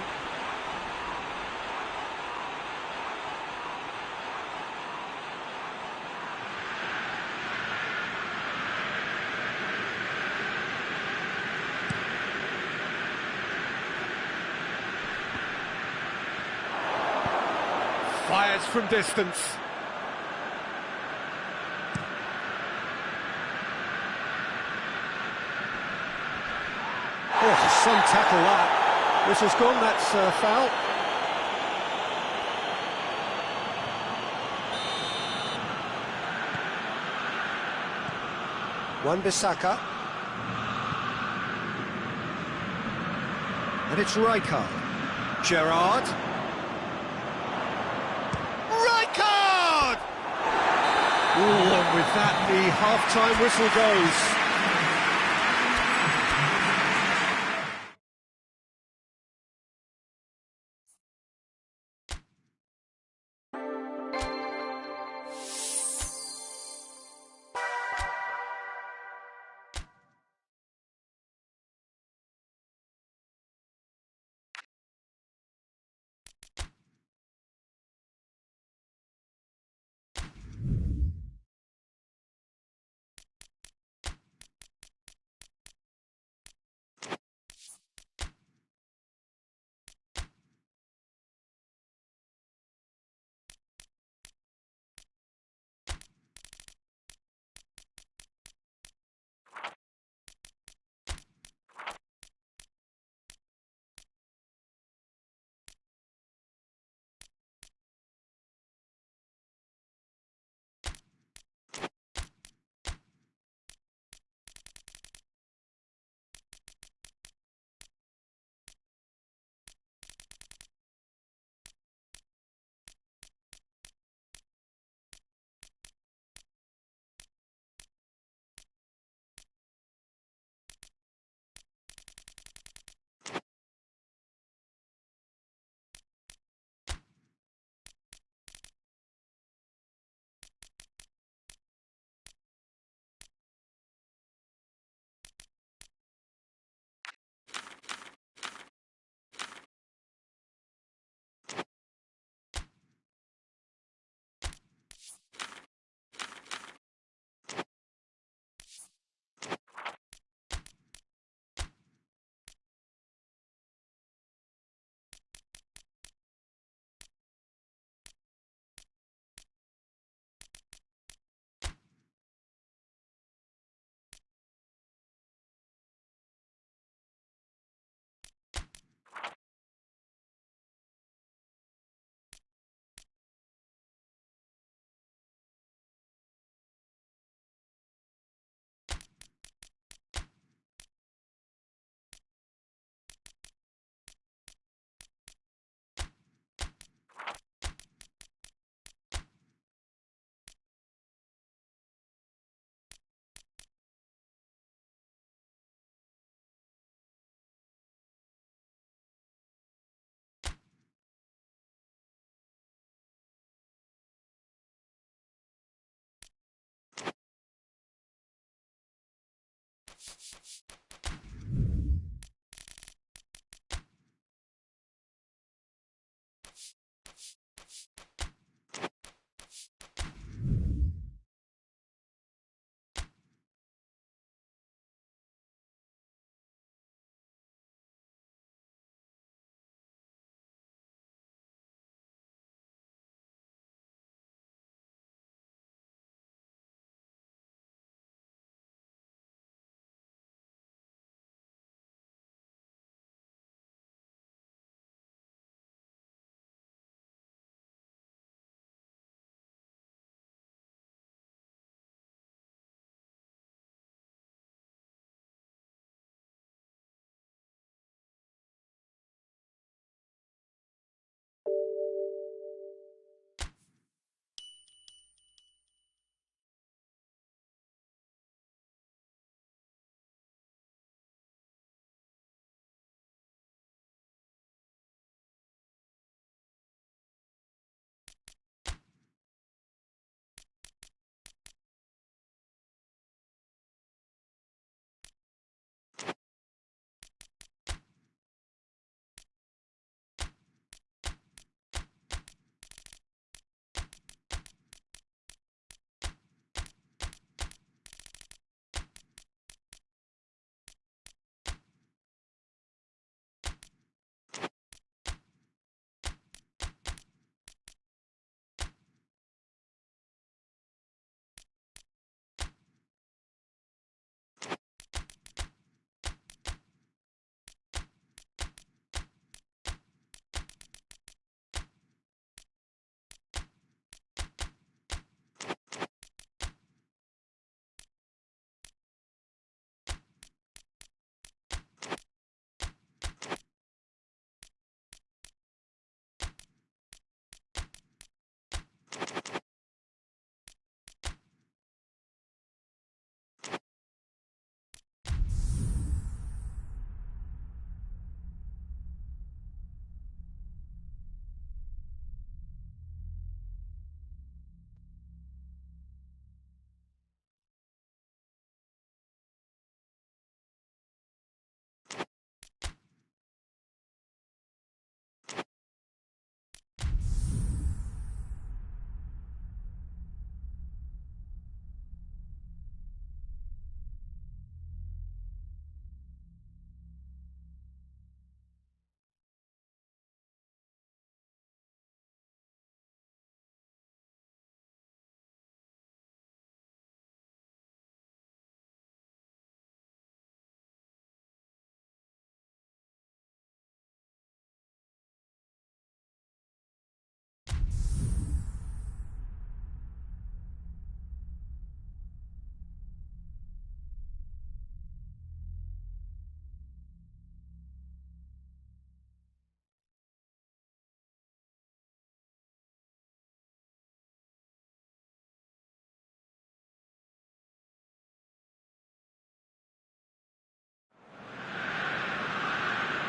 Fires from distance. Oh, some tackle that. Whistle's gone, that's foul. Wan-Bissaka. And it's Rijkaard. Gerrard. Rijkaard! Ooh, and with that, the half-time whistle goes.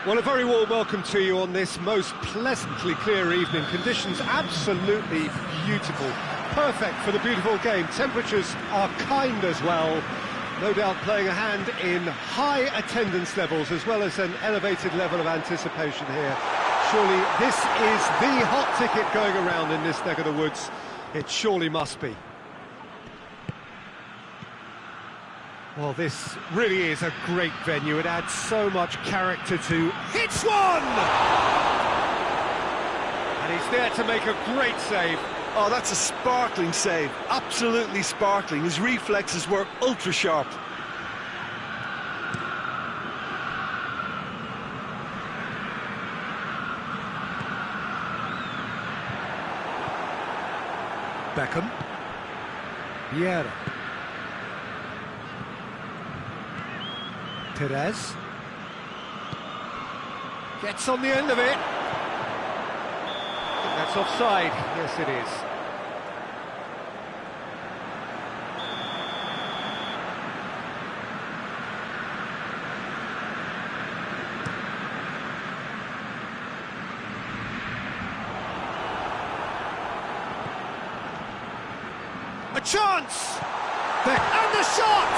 Well, a very warm welcome to you on this most pleasantly clear evening. Conditions absolutely beautiful. Perfect for the beautiful game. Temperatures are kind as well. No doubt playing a hand in high attendance levels as well as an elevated level of anticipation here. Surely this is the hot ticket going around in this neck of the woods. It surely must be. Well, this really is a great venue. It adds so much character to... Hits one! And he's there to make a great save. Oh, that's a sparkling save. Absolutely sparkling. His reflexes were ultra sharp. Beckham. Vieira. Perez. Gets on the end of it. That's offside. Yes, it is. A chance! And the shot!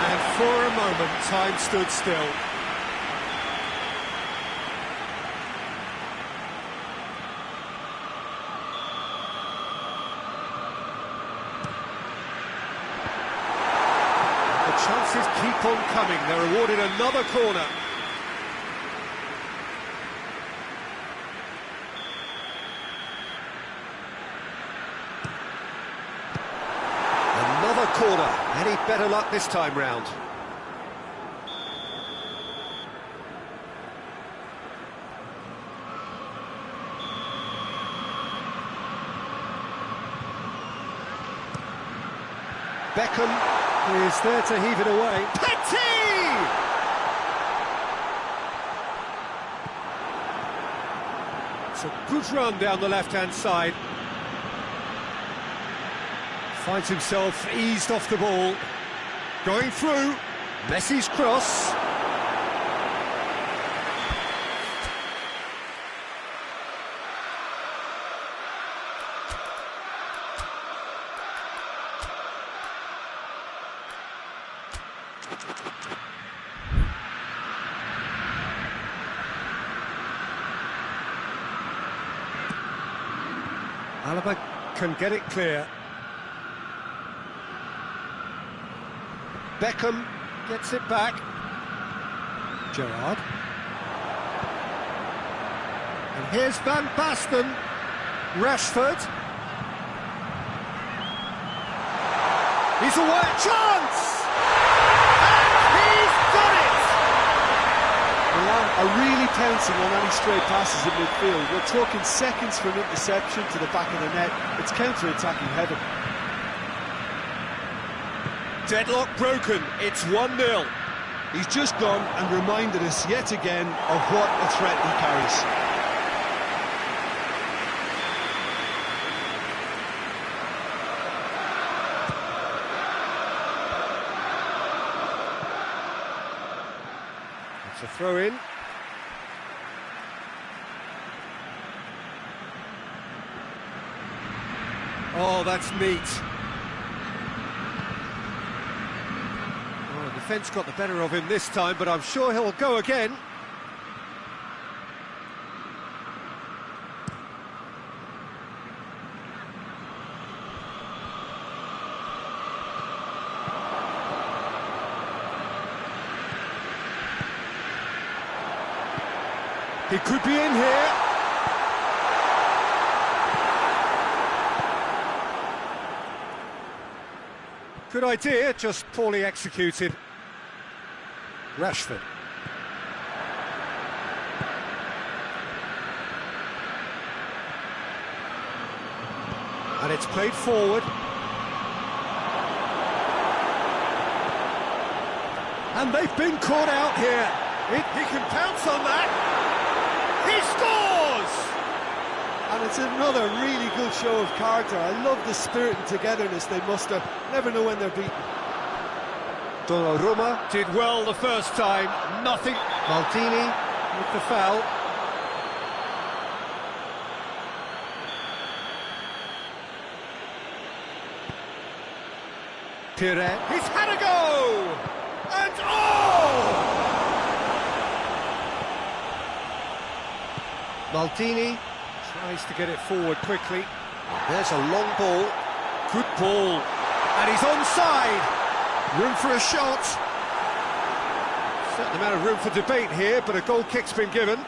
And for a moment, time stood still. The chances keep on coming. They're awarded another corner. Another corner. Any better luck this time round? Beckham is there to heave it away. Petty! It's a good run down the left-hand side. Finds himself eased off the ball. Going through. Messi's cross. Alaba can get it clear. Beckham gets it back. Gerrard. And here's Van Basten. Rashford. He's away. Chance! And he's done it! Milan are really pouncing on any stray passes in midfield. We're talking seconds from interception to the back of the net. It's counter-attacking heaven. Deadlock broken, it's 1-0. He's just gone and reminded us yet again of what a threat he carries. It's a throw-in. Oh, that's neat. Defence got the better of him this time, but I'm sure he'll go again. He could be in here. Good idea, just poorly executed. Rashford. And it's played forward. And they've been caught out here. He can pounce on that. He scores! And it's another really good show of character. I love the spirit and togetherness they muster. Never know when they're beaten. Donnarumma did well the first time, nothing Maldini with the foul. Pire, he's had a go! And oh! Maldini tries to get it forward quickly. There's a long ball. Good ball. And he's onside. Room for a shot. Certain amount of room for debate here, but a goal kick's been given.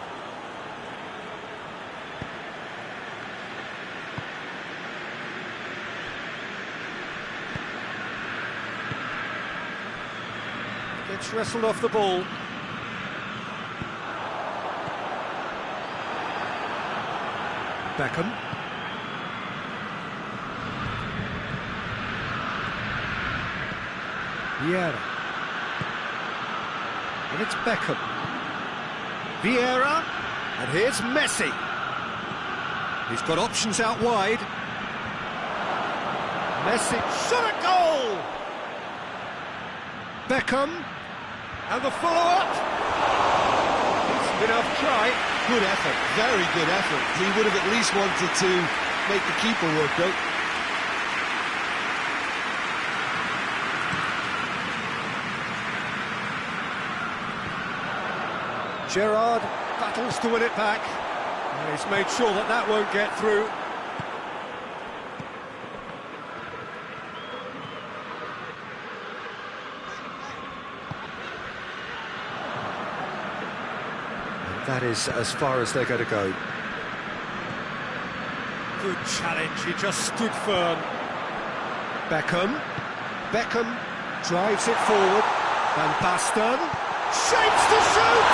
Gets wrestled off the ball. Beckham. Vieira. And it's Beckham. Vieira. And here's Messi. He's got options out wide. Messi shot a goal! Beckham. And the follow-up. Decent enough try. Good effort, very good effort. He would have at least wanted to make the keeper work out. Gerrard battles to win it back. And he's made sure that that won't get through. That is as far as they're going to go. Good challenge, he just stood firm. Beckham. Beckham drives it forward. Van Basten. Shapes to shoot!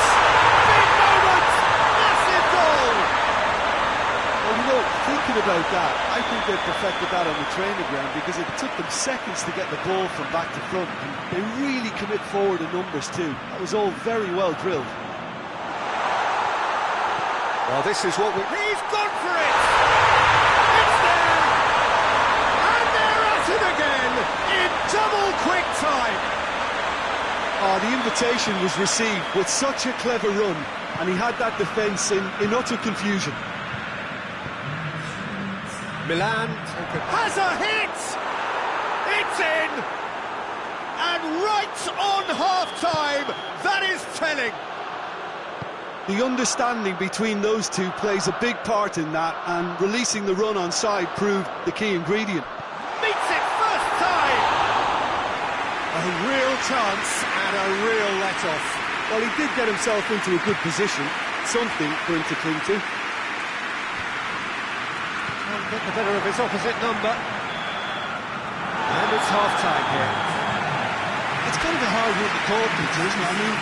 Big moment! Massive goal! Well, you know, thinking about that, I think they perfected that on the training ground because it took them seconds to get the ball from back to front. And they really commit forward in numbers too. That was all very well drilled. Well, this is what we... He's gone for it! It's there! And they're at it again in double quick time! Oh, the invitation was received with such a clever run, and he had that defence in utter confusion. Milan has a hit! It's in! And right on half-time, that is telling! The understanding between those two plays a big part in that, and releasing the run on side proved the key ingredient. Meets it first time! A real chance and a real let-off. Well, he did get himself into a good position, something for him to cling to. Can't get the better of his opposite number. And it's half-time here. It's kind of a hard one to call, Peter, isn't it? I mean,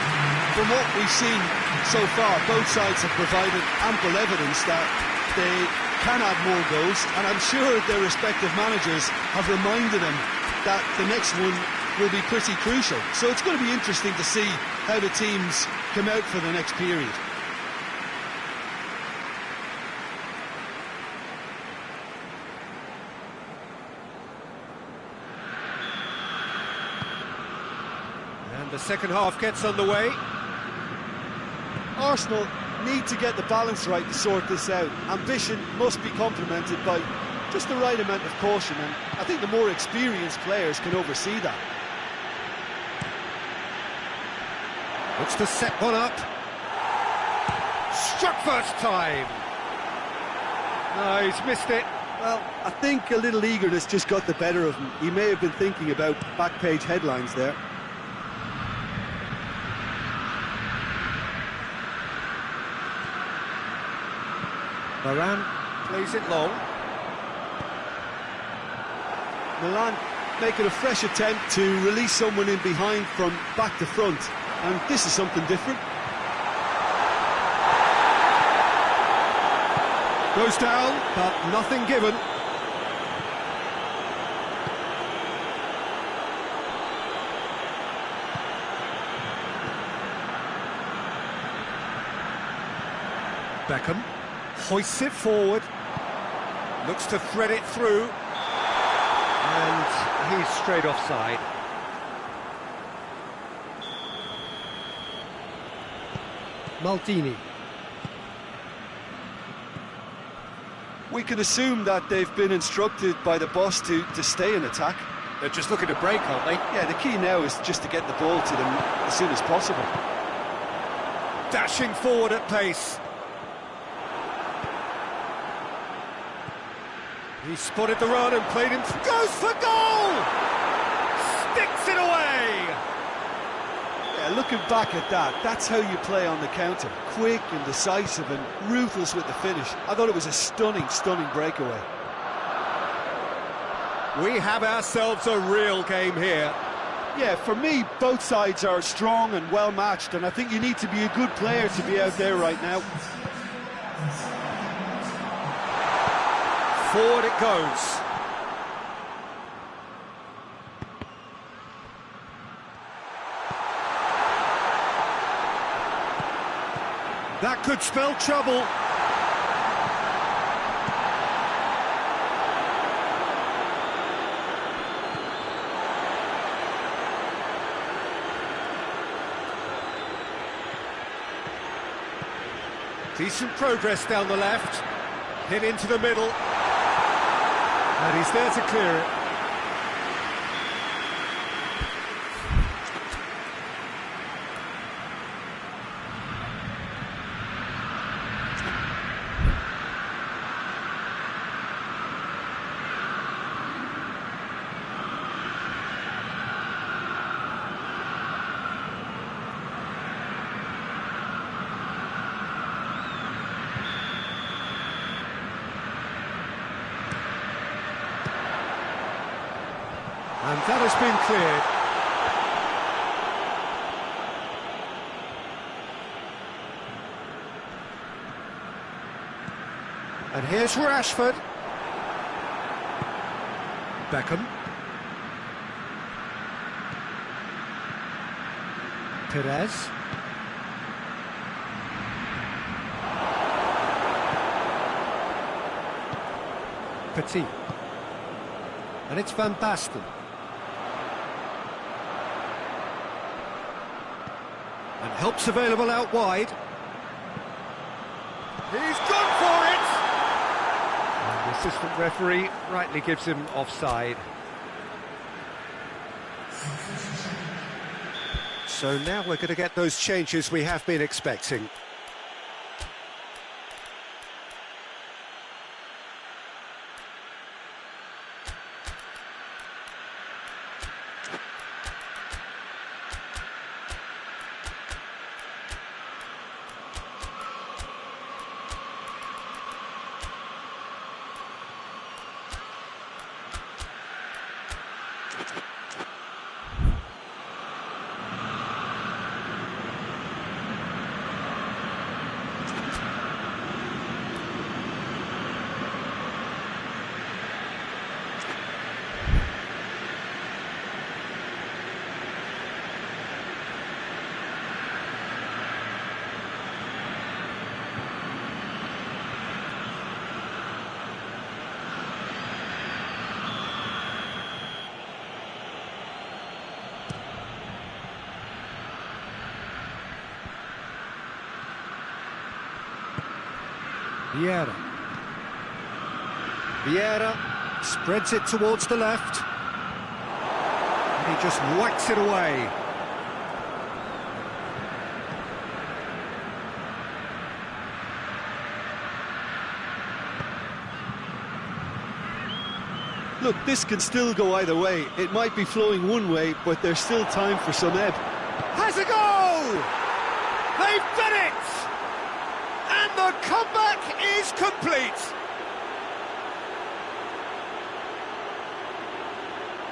from what we've seen so far, both sides have provided ample evidence that they can add more goals, and I'm sure their respective managers have reminded them that the next one will be pretty crucial. So it's going to be interesting to see how the teams come out for the next period. And the second half gets underway. Arsenal need to get the balance right to sort this out. Ambition must be complemented by just the right amount of caution, and I think the more experienced players can oversee that. Looks to set one up. Struck first time. No, he's missed it. Well, I think a little eagerness just got the better of him. He may have been thinking about back-page headlines there. Varane plays it long. Milan making a fresh attempt to release someone in behind from back to front, and this is something different. Goes down, but nothing given. Beckham hoists it forward, looks to thread it through, and he's straight offside. Maldini. We can assume that they've been instructed by the boss to stay in attack. They're just looking to break, aren't they? Yeah, the key now is just to get the ball to them as soon as possible. Dashing forward at pace. He spotted the run and played him. Goes for goal! Sticks it away! Yeah, looking back at that, that's how you play on the counter. Quick and decisive and ruthless with the finish. I thought it was a stunning, stunning breakaway. We have ourselves a real game here. Yeah, for me, both sides are strong and well matched, and I think you need to be a good player to be out there right now. Forward it goes. That could spell trouble. Decent progress down the left. Hit into the middle. And he's there to clear it. And that has been cleared. And here's Rashford. Beckham. Perez. Petit. And it's Van Basten. And help's available out wide. He's gone for it! And the assistant referee rightly gives him offside. So now we're going to get those changes we have been expecting. Vieira spreads it towards the left. And he just whacks it away. Look, this can still go either way. It might be flowing one way, but there's still time for some ebb. Has a goal! They've done it! And the comeback is complete!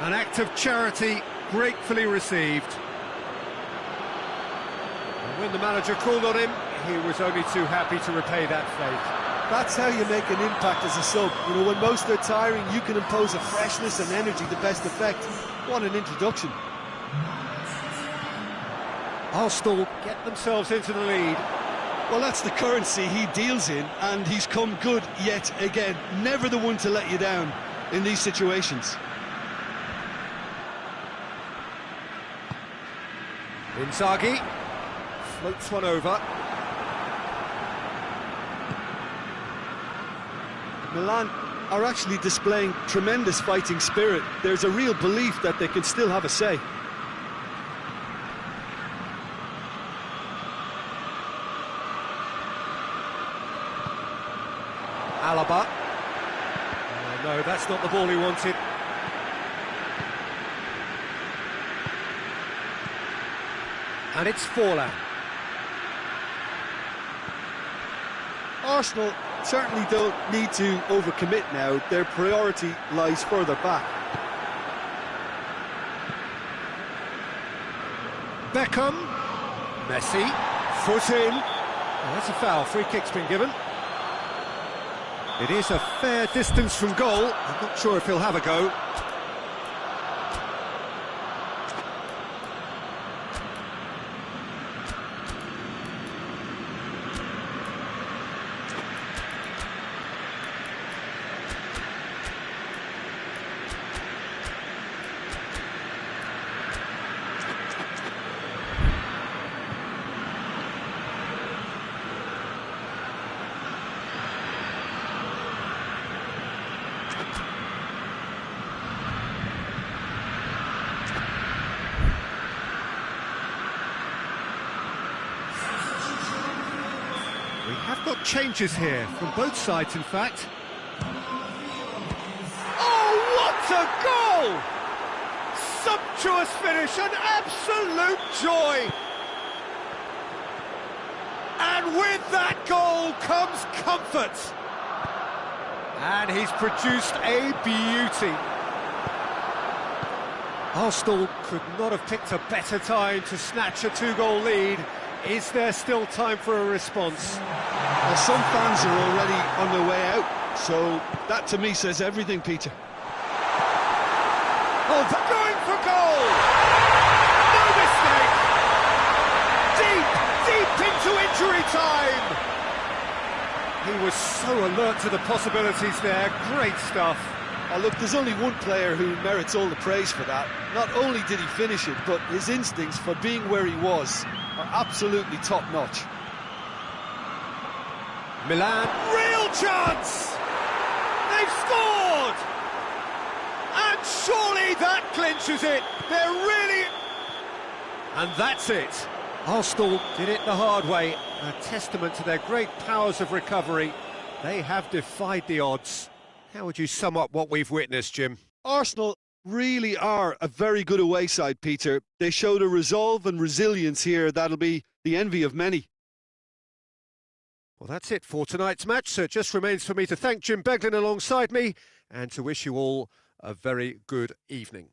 An act of charity gratefully received. And when the manager called on him, he was only too happy to repay that faith. That's how you make an impact as a sub. You know, when most are tiring, you can impose a freshness and energy to best effect. What an introduction. Arsenal get themselves into the lead. Well, that's the currency he deals in, and he's come good yet again. Never the one to let you down in these situations. Inzaghi floats one over. Milan are actually displaying tremendous fighting spirit. There's a real belief that they can still have a say. Alaba. Oh, no, that's not the ball he wanted. And it's Forlan. Arsenal certainly don't need to overcommit now. Their priority lies further back. Beckham. Messi. Foot in. Oh, that's a foul. Free kick's been given. It is a fair distance from goal. I'm not sure if he'll have a go. We have got changes here, from both sides in fact. Oh, what a goal! Sumptuous finish, an absolute joy! And with that goal comes comfort. And he's produced a beauty. Arsenal could not have picked a better time to snatch a two-goal lead. Is there still time for a response? Well, some fans are already on their way out, so that to me says everything, Peter. Oh, going for goal! No mistake! Deep into injury time! He was so alert to the possibilities there. Great stuff. Oh, look, there's only one player who merits all the praise for that. Not only did he finish it, but his instincts for being where he was are absolutely top-notch. Milan. Real chance! They've scored! And surely that clinches it. They're really... And that's it. Arsenal did it the hard way. A testament to their great powers of recovery. They have defied the odds. How would you sum up what we've witnessed, Jim? Arsenal really are a very good away side, Peter. They showed a resolve and resilience here that'll be the envy of many. Well, that's it for tonight's match, so it just remains for me to thank Jim Beglin alongside me and to wish you all a very good evening.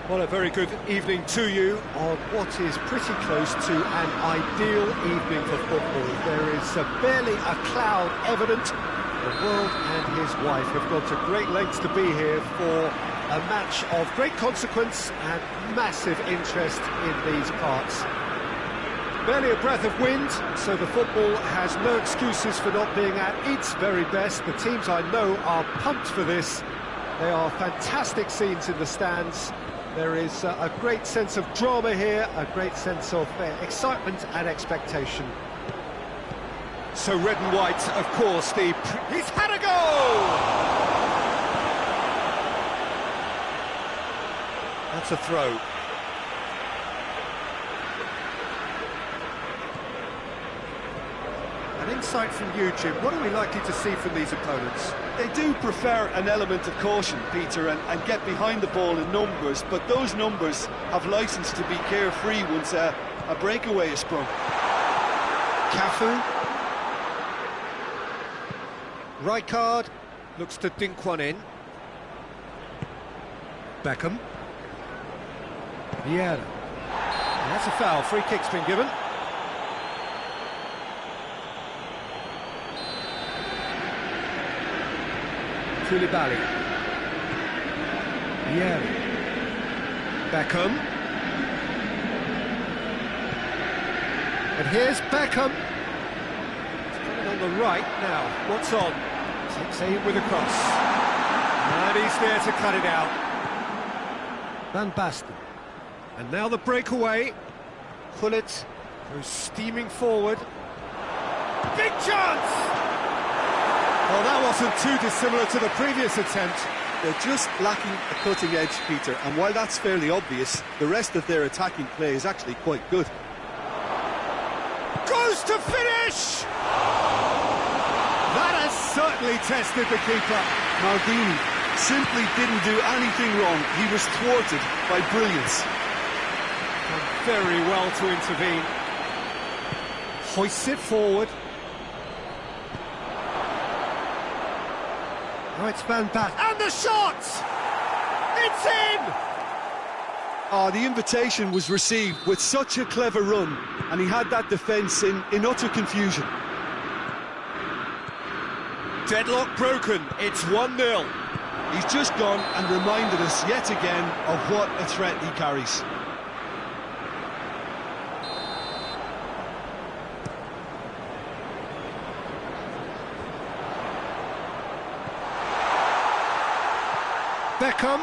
Well, a very good evening to you on what is pretty close to an ideal evening for football. There is barely a cloud evident. The world and his wife have gone to great lengths to be here for a match of great consequence and massive interest in these parts. Barely a breath of wind, so the football has no excuses for not being at its very best. The teams I know are pumped for this. They are fantastic scenes in the stands. There is a great sense of drama here, a great sense of excitement and expectation. So red and white, of course, he's had a goal! That's a throw. An insight from you, Jim. What are we likely to see from these opponents? They do prefer an element of caution, Peter, and get behind the ball in numbers, but those numbers have licence to be carefree once a breakaway is sprung. Cafu. Rijkaard looks to dink one in. Beckham. Vieira. That's a foul. Free kick's been given. Koulibaly. Vieira. Beckham. And here's Beckham. He's coming on the right now. What's on? Takes aim with a cross. And he's there to cut it out. Van Basten. And now the breakaway. Gullit goes steaming forward. Big chance! Well, that wasn't too dissimilar to the previous attempt. They're just lacking a cutting edge, Peter, and while that's fairly obvious, the rest of their attacking play is actually quite good. Goes to finish! That has certainly tested the keeper. Maldini simply didn't do anything wrong. He was thwarted by brilliance. Done very well to intervene. Hoists it forward. Oh, it's Van Basten. And the shot! It's in! Oh, the invitation was received with such a clever run, and he had that defence in utter confusion. Deadlock broken, it's 1-0. He's just gone and reminded us yet again of what a threat he carries. Beckham.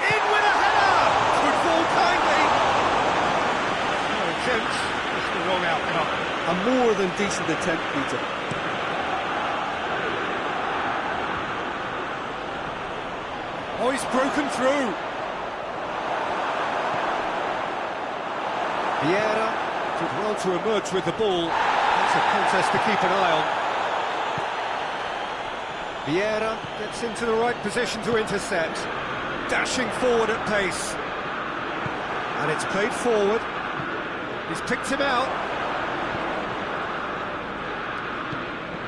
In with a header! Could fall kindly. No attempt, just the wrong outcome. A more than decent attempt, Peter. Oh, he's broken through. Vieira did well to emerge with the ball. That's a contest to keep an eye on. Vieira gets into the right position to intercept. Dashing forward at pace. And it's played forward. He's picked him out.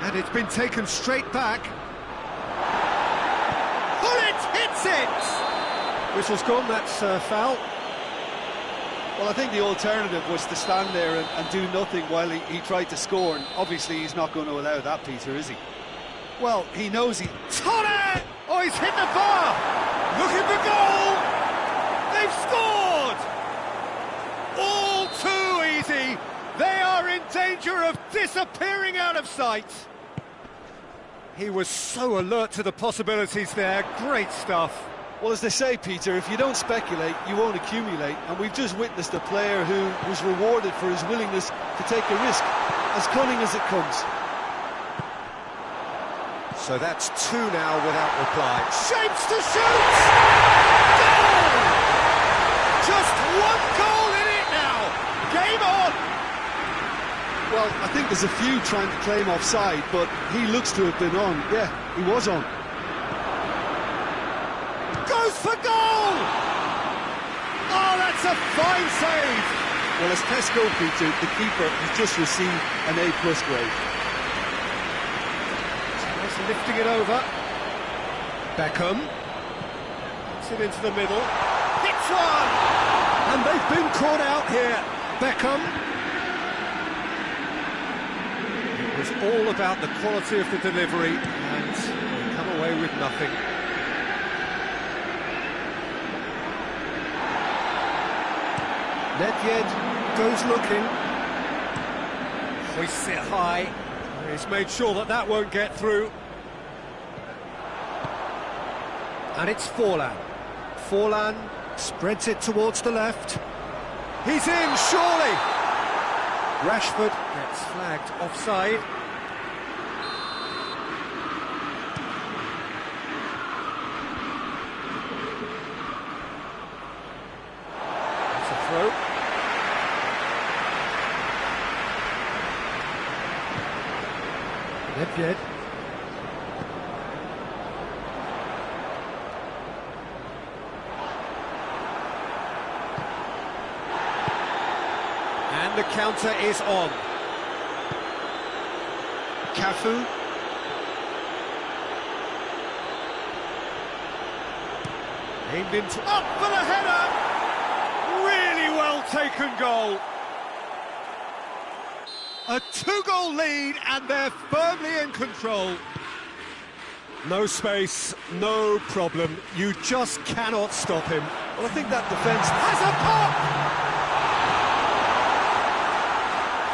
And it's been taken straight back. Hits it! Whistle's gone, that's foul. Well, I think the alternative was to stand there and do nothing while he tried to score, and obviously he's not going to allow that, Peter, is he? Well, he knows he... Torre! Oh, he's hit the bar! Looking for goal! They've scored! All too easy! They are in danger of disappearing out of sight! He was so alert to the possibilities there. Great stuff. Well, as they say, Peter, if you don't speculate, you won't accumulate. And we've just witnessed a player who was rewarded for his willingness to take a risk, as cunning as it comes. So that's 2 now without reply. Shapes to shoot! Goal! Just 1 goal in it now. Game on! Well, I think there's a few trying to claim offside, but he looks to have been on. Yeah, he was on. Goes for goal! Oh, that's a fine save! Well, as tests go, Peter, the keeper has just received an A+ grade. He's lifting it over. Beckham. Puts it into the middle. Hits one! And they've been caught out here. Beckham. It was all about the quality of the delivery, and they come away with nothing. Nedved goes looking. Hoists it high. He's made sure that that won't get through. And it's Forlan. Forlan spreads it towards the left. He's in, surely! Rashford gets flagged offside. It's a throw. Nedved. And the counter is on. Cafu. Aimed into... Up for the header! Really well taken goal. A 2-goal lead, and they're firmly in control. No space, no problem. You just cannot stop him. Well, I think that defence has a pop!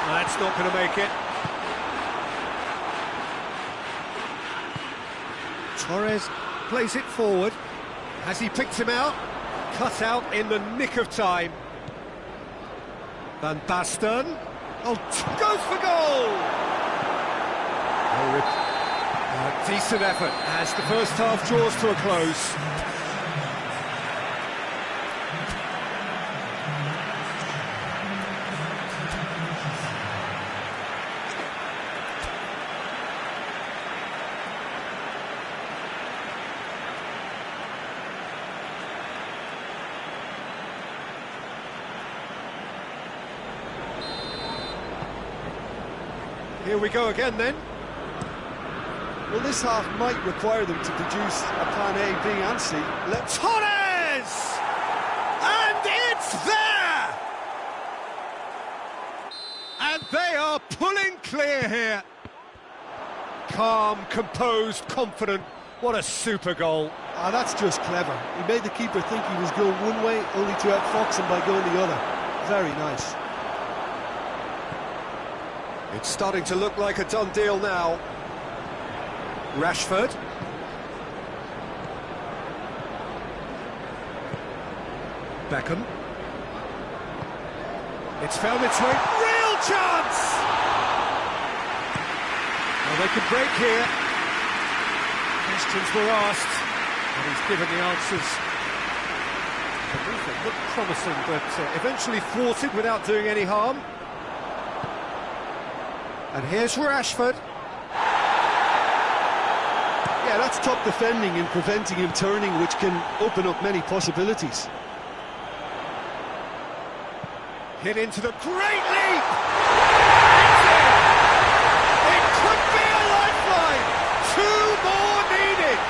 That's not going to make it. Torres plays it forward. Has he picked him out? Cut out in the nick of time. Van Basten. Oh, goes for goal! A decent effort as the first half draws to a close. Here we go again then. Well, this half might require them to produce a plan A, B and C. Torres! And it's there! And they are pulling clear here. Calm, composed, confident. What a super goal. Ah, that's just clever. He made the keeper think he was going one way, only to outfox him by going the other. Very nice. It's starting to look like a done deal now. Rashford. Beckham. It's found its way. Real chance! Well, they could break here. Questions were asked, and he's given the answers. I believe they looked promising, but eventually thwarted without doing any harm. And here's Rashford. Yeah, that's top defending and preventing him turning, which can open up many possibilities. Hit into the great leap! It could be a lifeline! Two more needed!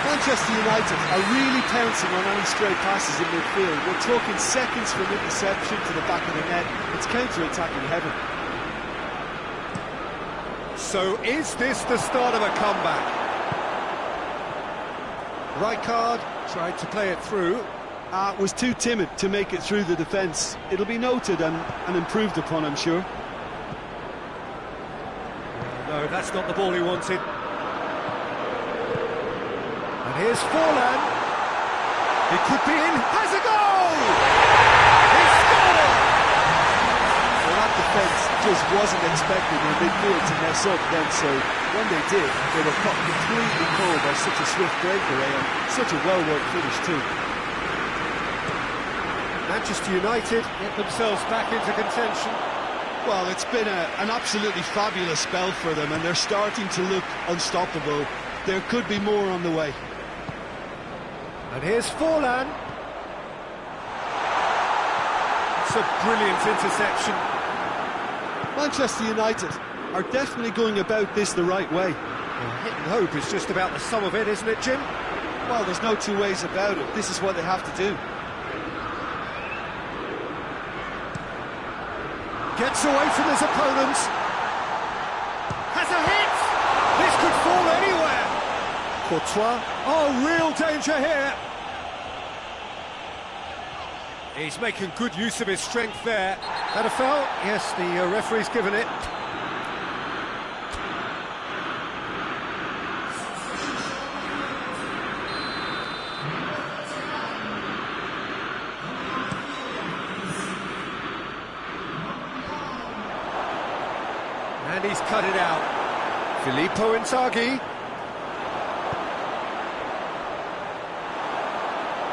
Manchester United are really pouncing on any stray passes in midfield. We're talking seconds from interception to the back of the net. It's counter-attacking heaven. So is this the start of a comeback? Right card, tried to play it through. Was too timid to make it through the defence. It'll be noted and improved upon, I'm sure. No, that's not the ball he wanted. And here's Forlan. He could be in. Has a goal! He scored! Well, that defence just wasn't expecting their midfield to mess up then, so when they did, they were caught completely cold by such a swift breakaway and such a well-worked finish too. Manchester United get themselves back into contention. Well, it's been an absolutely fabulous spell for them, and they're starting to look unstoppable. There could be more on the way. And here's Forlan. It's a brilliant interception. Manchester United are definitely going about this the right way. Hit and hope is just about the sum of it, isn't it, Jim? Well, there's no two ways about it. This is what they have to do. Gets away from his opponent. Has a hit! This could fall anywhere. Courtois. Oh, real danger here. He's making good use of his strength there. Had a foul? Yes, the referee's given it. And he's cut it out. Filippo Inzaghi.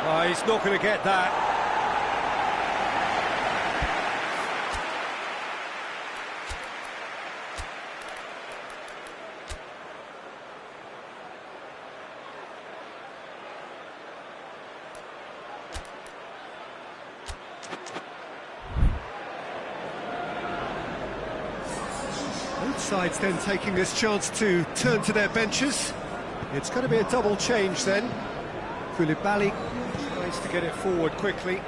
Oh, he's not going to get that. Both sides then taking this chance to turn to their benches. It's going to be a double change then. Koulibaly tries to get it forward quickly.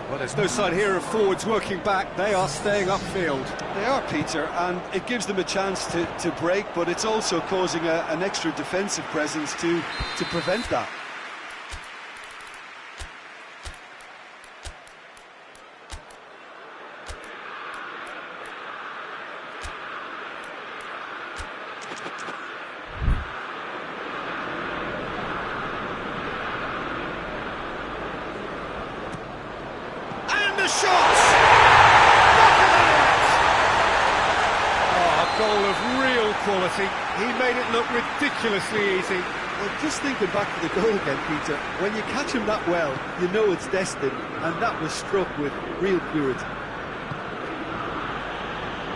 Well, there's no sign here of forwards working back. They are staying upfield. They are, Peter, and it gives them a chance to break, but it's also causing an extra defensive presence to prevent that. The shots! Oh, a goal of real quality. He made it look ridiculously easy. Well, just thinking back to the goal again, Peter, when you catch him that well, you know it's destined, and that was struck with real purity.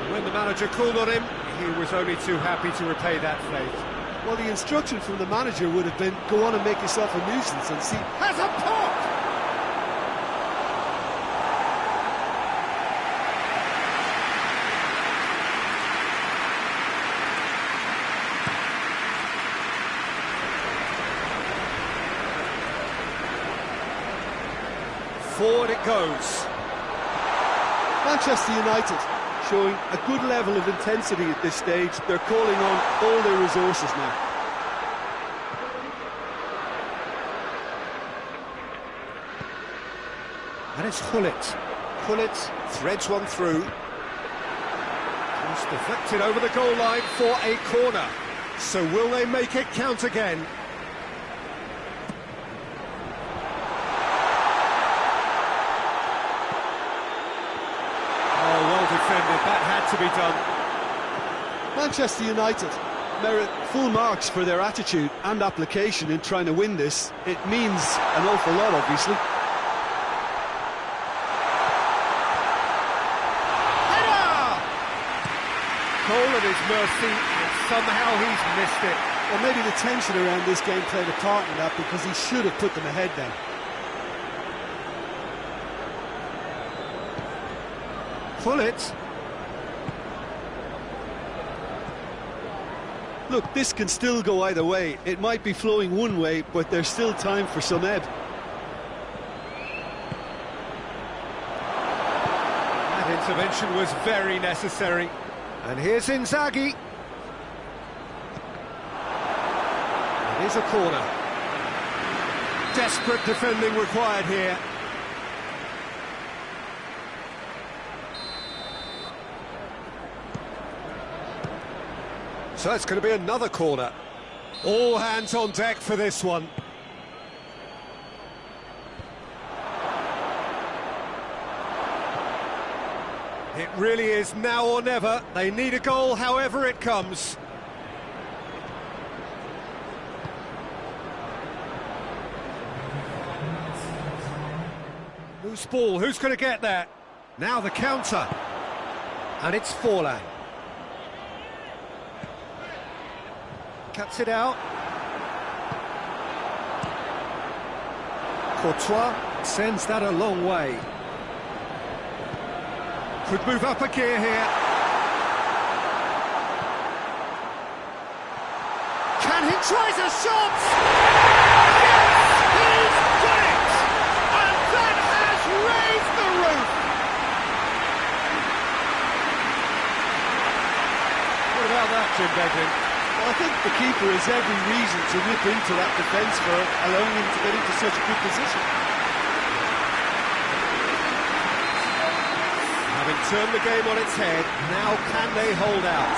When the manager called on him, he was only too happy to repay that faith. Well, the instruction from the manager would have been, go on and make yourself a nuisance and see... Has a pop! forward it goes. Manchester United showing a good level of intensity at this stage. They're calling on all their resources now. And it's Hullet. Hullet threads one through. Just deflected over the goal line for a corner. So will they make it count again? Oh, well defended. That had to be done. Manchester United merit full marks for their attitude and application in trying to win this. It means an awful lot, obviously. Goal at his mercy, and somehow he's missed it. Well, maybe the tension around this game played a part in that, because he should have put them ahead then. Hullet. Look, this can still go either way. It might be flowing one way, but there's still time for some ebb. That intervention was very necessary. And here's Inzaghi. It is a corner. Desperate defending required here. So it's going to be another corner. All hands on deck for this one. It really is now or never. They need a goal, however it comes. Loose ball, who's going to get there? Now the counter. And it's Forlan. Cuts it out. Courtois sends that a long way. Could move up a gear here. Can he tries a shot? Yes, he's done it! And that has raised the roof! What about that, Jim Beglin? Well, I think the keeper has every reason to whip into that defence for allowing him to get into such a good position. Having turned the game on its head, now can they hold out?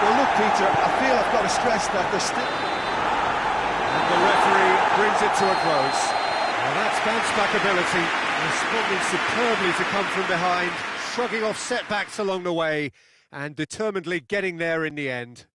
Well, look, Peter, I feel I've got to stress that they're still... And the referee brings it to a close. Well, that's bounce-back ability, responding superbly to come from behind, shrugging off setbacks along the way, and determinedly getting there in the end.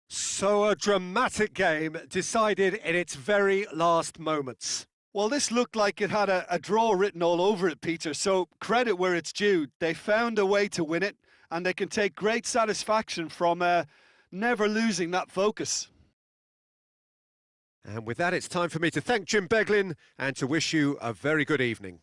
So a dramatic game decided in its very last moments. Well, this looked like it had a draw written all over it, Peter, so credit where it's due. They found a way to win it, and they can take great satisfaction from never losing that focus. And with that, it's time for me to thank Jim Beglin and to wish you a very good evening.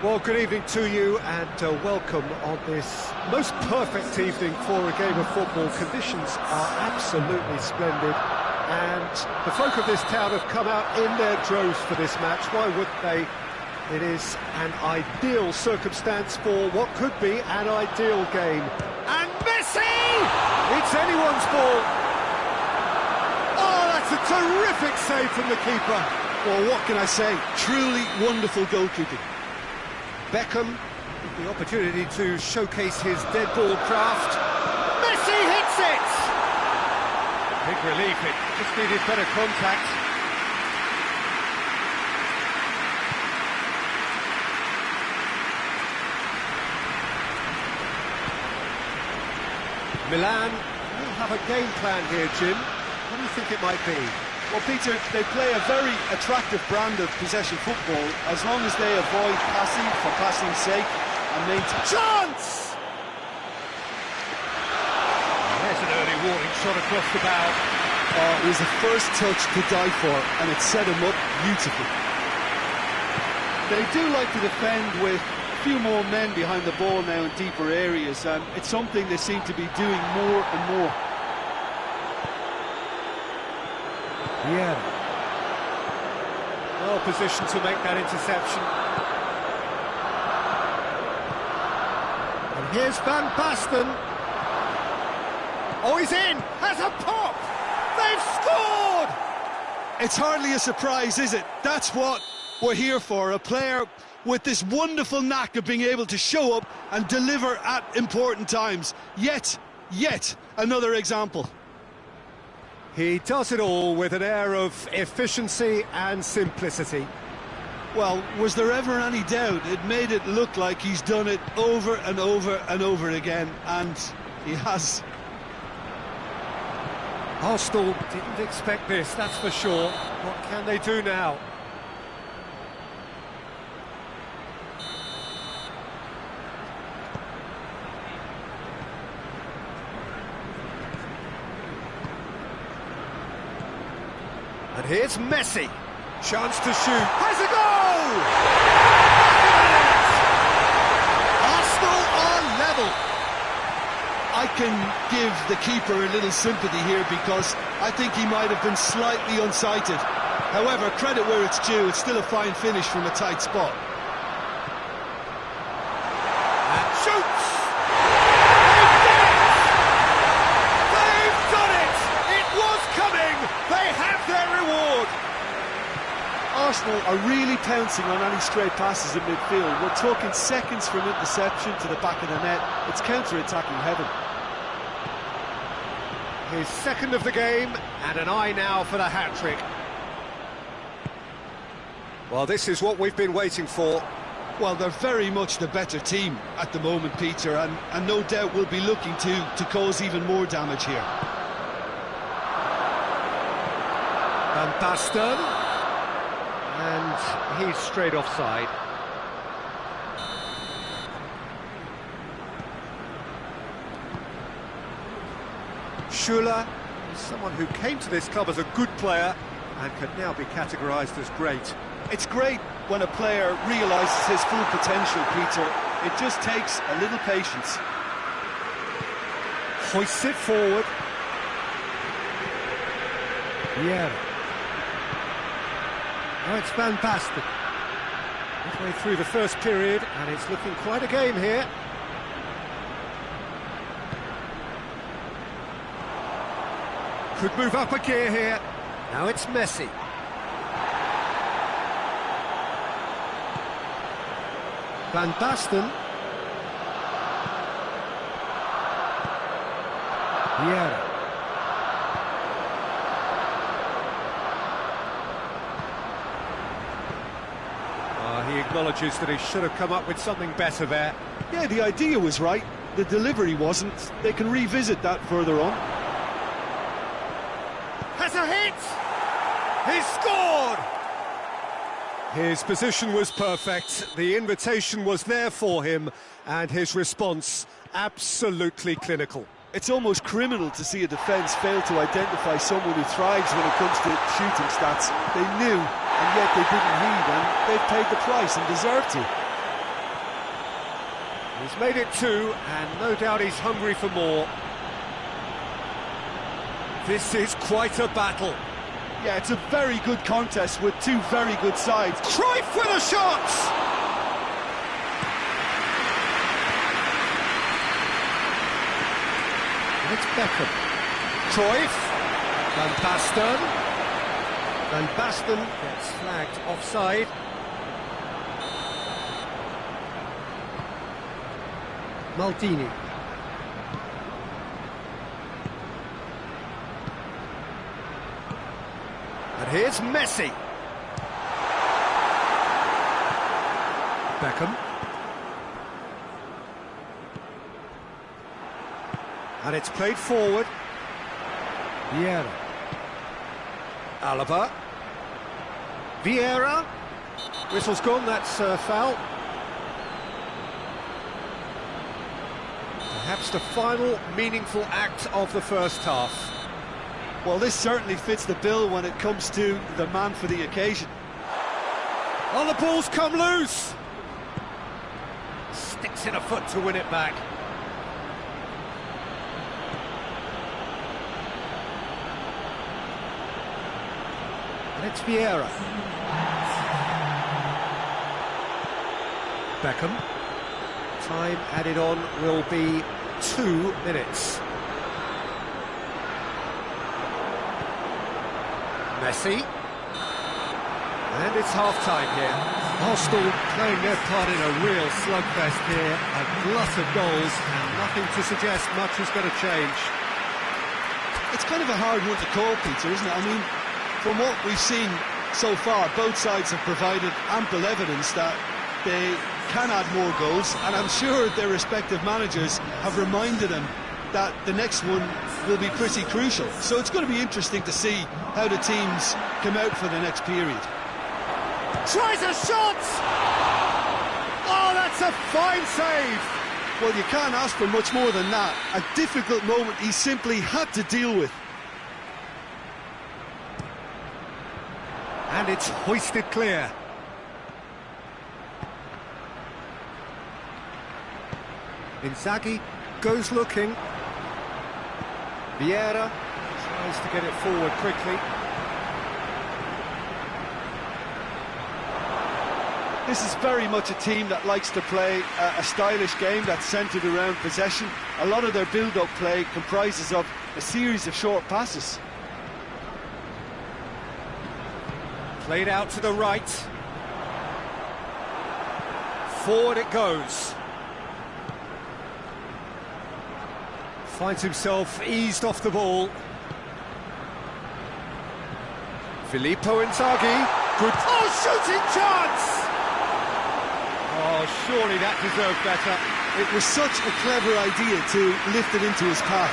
Well, good evening to you and welcome on this most perfect evening for a game of football. Conditions are absolutely splendid and the folk of this town have come out in their droves for this match. Why wouldn't they? It is an ideal circumstance for what could be an ideal game. And Messi! It's anyone's ball. Oh, that's a terrific save from the keeper. Well, what can I say? Truly wonderful goalkeeping. Beckham, the opportunity to showcase his dead ball craft. Messi hits it! Big relief, it just needed better contact. Milan will have a game plan here, Jim. What do you think it might be? Well, Peter, they play a very attractive brand of possession football as long as they avoid passing for passing's sake and maintain... Chance! There's an early warning shot across the bow. Oh, it was the first touch to die for, and it set him up beautifully. They do like to defend with a few more men behind the ball now in deeper areas, and it's something they seem to be doing more and more. Yeah. Well positioned to make that interception. And here's Van Basten. Oh, he's in! Has a pop! They've scored! It's hardly a surprise, is it? That's what we're here for, a player with this wonderful knack of being able to show up and deliver at important times. Yet another example. He does it all with an air of efficiency and simplicity. Well, was there ever any doubt? It made it look like he's done it over and over and over again, and he has. Arsenal didn't expect this, that's for sure. What can they do now? And here's Messi. Chance to shoot. Has a goal! Arsenal are level. I can give the keeper a little sympathy here because I think he might have been slightly unsighted. However, credit where it's due, it's still a fine finish from a tight spot. And shoots! Arsenal are really pouncing on any stray passes in midfield. We're talking seconds from interception to the back of the net. It's counter-attacking heaven. His second of the game, and an eye now for the hat-trick. Well, this is what we've been waiting for. Well, they're very much the better team at the moment, Peter, and no doubt will be looking to cause even more damage here. Van Basten. And he's straight offside. Schuller is someone who came to this club as a good player and could now be categorised as great. It's great when a player realises his full potential, Peter. It just takes a little patience. Hoists it forward. Yeah. Oh, it's Van Basten. Midway through the first period, and it's looking quite a game here. Could move up a gear here. Now it's Messi. Van Basten. Vieira. He acknowledges that he should have come up with something better there. Yeah, the idea was right. The delivery wasn't. They can revisit that further on. Has a hit! He's scored! His position was perfect, the invitation was there for him, and his response absolutely clinical. It's almost criminal to see a defence fail to identify someone who thrives when it comes to shooting stats. They knew, and yet they didn't heed, and they've paid the price and deserve to. He's made it 2, and no doubt he's hungry for more. This is quite a battle. Yeah, it's a very good contest with two very good sides. Cruyff with a shot! And it's Beckham. Cruyff. Van Basten. Van Basten gets flagged offside. Maldini. And here's Messi. Beckham. And it's played forward. Vieira. Alaba. Vieira. Whistle's gone, that's foul. Perhaps the final meaningful act of the first half. Well, this certainly fits the bill when it comes to the man for the occasion. Oh, the ball's come loose! Sticks in a foot to win it back. And it's Vieira. Beckham. Time added on will be 2 minutes. Messi. And it's half-time here. Arsenal playing their part in a real slugfest here. A glut of goals and nothing to suggest much is going to change. It's kind of a hard one to call, Peter, isn't it? I mean, from what we've seen so far, both sides have provided ample evidence that they can add more goals, and I'm sure their respective managers have reminded them that the next one will be pretty crucial. So it's going to be interesting to see how the teams come out for the next period. Tries a shot! Oh, that's a fine save! Well, you can't ask for much more than that. A difficult moment he simply had to deal with. And it's hoisted clear. Inzaghi goes looking. Vieira tries to get it forward quickly. This is very much a team that likes to play a stylish game that's centred around possession. A lot of their build-up play comprises of a series of short passes. Played out to the right. Forward it goes. Finds himself eased off the ball. Filippo Inzaghi. Good. Oh, shooting chance! Oh, surely that deserved better. It was such a clever idea to lift it into his path.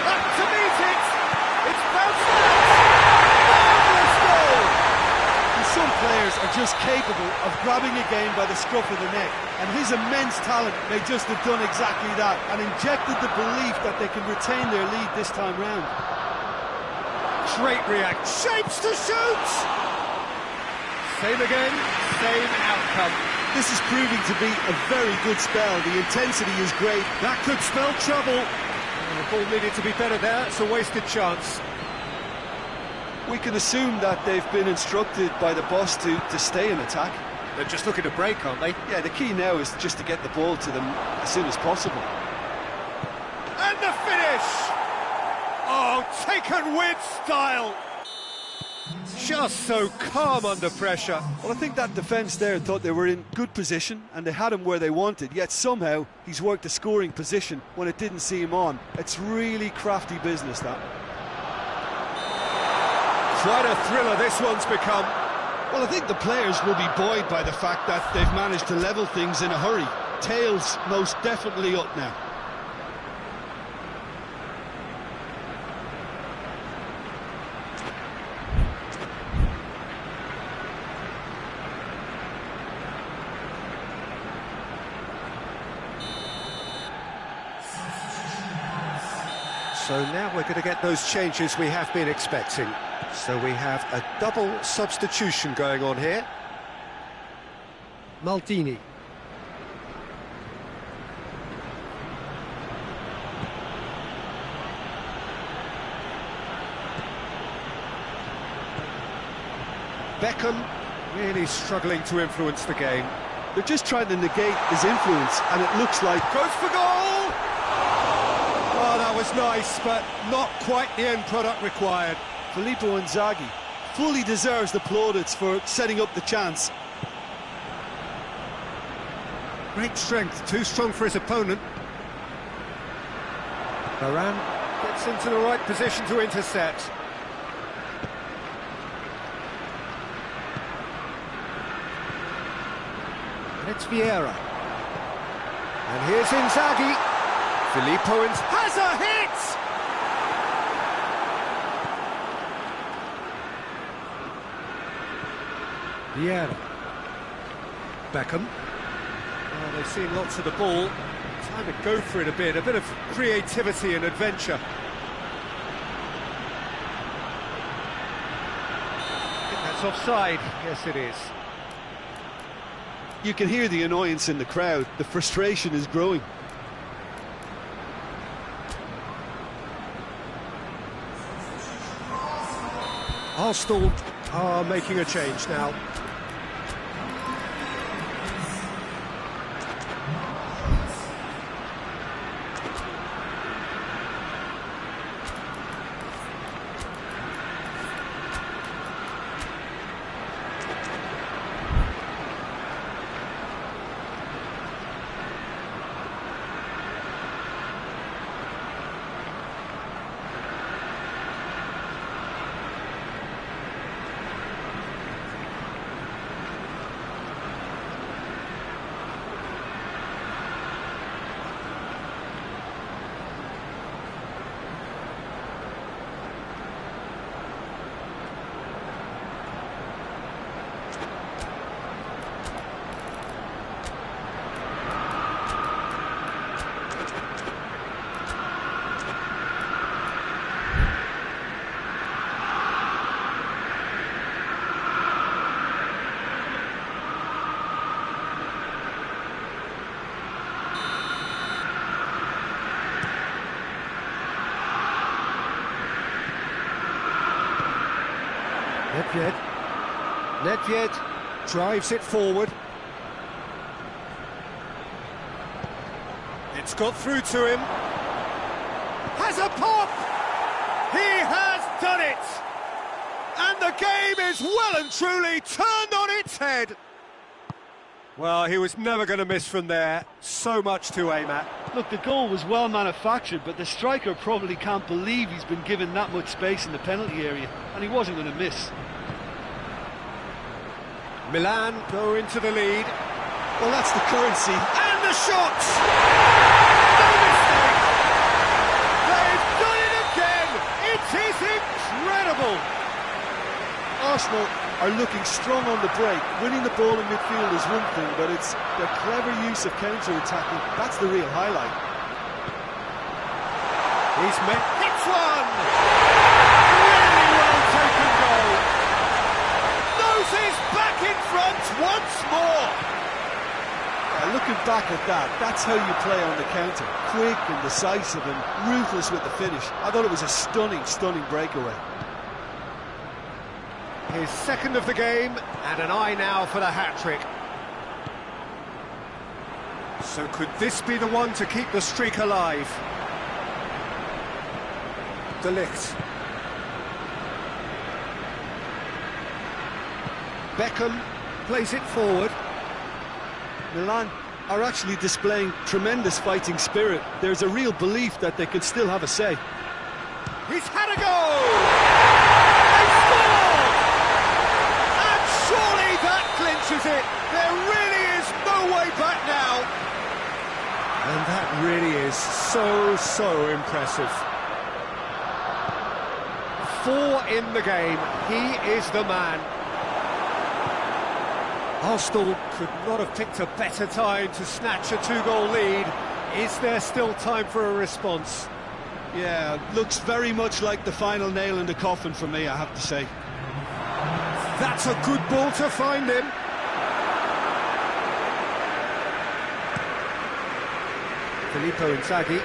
Up to meet it! It's bounced back! Marvellous goal! And some players are just capable of grabbing a game by the scruff of the neck, and his immense talent may just have done exactly that and injected the belief that they can retain their lead this time round. Great react. Shapes to shoot! Same again, same outcome. This is proving to be a very good spell. The intensity is great. That could spell trouble. The ball needed to be better there. It's a wasted chance. We can assume that they've been instructed by the boss to stay in attack. They're just looking to break, aren't they? Yeah, the key now is just to get the ball to them as soon as possible. And the finish! Oh, taken with style! Just so calm under pressure. Well, I think that defence there thought they were in good position and they had him where they wanted, yet somehow he's worked a scoring position when it didn't see him on. It's really crafty business, that. Quite a thriller this one's become. Well, I think the players will be buoyed by the fact that they've managed to level things in a hurry. Tails most definitely up now. So now we're going to get those changes we have been expecting. So we have a double substitution going on here. Maldini. Beckham really struggling to influence the game. They're just trying to negate his influence, and it looks like... Goes for goal! Oh, that was nice, but not quite the end product required. Filippo Inzaghi fully deserves the plaudits for setting up the chance. Great strength, too strong for his opponent. Varane gets into the right position to intercept. And it's Vieira. And here's Inzaghi. Filippo has a hit! Vieira. Beckham. Oh, they've seen lots of the ball. Time to go for it a bit of creativity and adventure. I think that's offside. Yes, it is. You can hear the annoyance in the crowd. The frustration is growing. Arsenal are making a change now. Nedved drives it forward. It's got through to him. Has a pop! He has done it! And the game is well and truly turned on its head. Well, he was never going to miss from there. So much to aim at. Look, the goal was well manufactured, but the striker probably can't believe he's been given that much space in the penalty area, and he wasn't going to miss. Milan go into the lead. Well, that's the currency. And the shots! No mistake! They've done it again! It is incredible! Arsenal are looking strong on the break. Winning the ball in midfield is one thing, but it's their clever use of counter-attacking. That's the real highlight. He's met. Hits one! Really well taken goal. Noses back in front once more. Looking back at that, that's how you play on the counter. Quick and decisive and ruthless with the finish. I thought it was a stunning, stunning breakaway. His second of the game, and an eye now for the hat-trick. So could this be the one to keep the streak alive? De Ligt. Beckham plays it forward. Milan are actually displaying tremendous fighting spirit. There's a real belief that they could still have a say. He's had a goal! They scored! And surely that clinches it. There really is no way back now. And that really is so impressive. 4 in the game. He is the man. Arsenal could not have picked a better time to snatch a 2-goal lead. Is there still time for a response? Yeah, looks very much like the final nail in the coffin for me, I have to say. That's a good ball to find him. Filippo Inzaghi.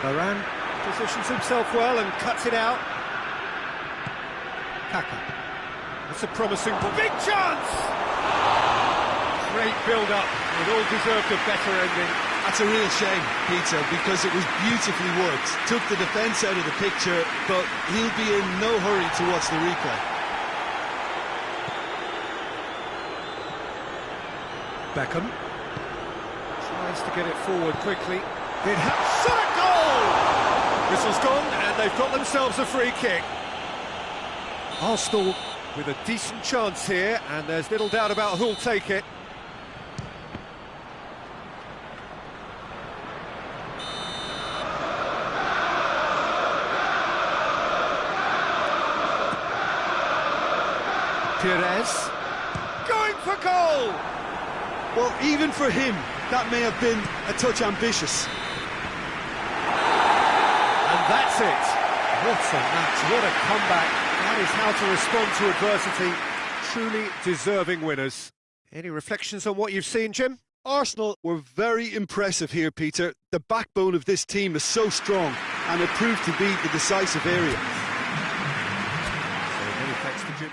Varane positions himself well and cuts it out. Kaka. It's a promising big chance! Great build-up. It all deserved a better ending. That's a real shame, Peter, because it was beautifully worked. Took the defence out of the picture, but he'll be in no hurry to watch the replay. Beckham tries to get it forward quickly. It has shot a goal! Whistle's gone, and they've got themselves a free kick. Arsenal with a decent chance here, and there's little doubt about who'll take it. Perez going for goal! Well, even for him, that may have been a touch ambitious. And that's it. What a match, what a comeback. That is how to respond to adversity. Truly deserving winners. Any reflections on what you've seen, Jim? Arsenal were very impressive here, Peter. The backbone of this team is so strong, and it proved to be the decisive area. So many thanks to Jim.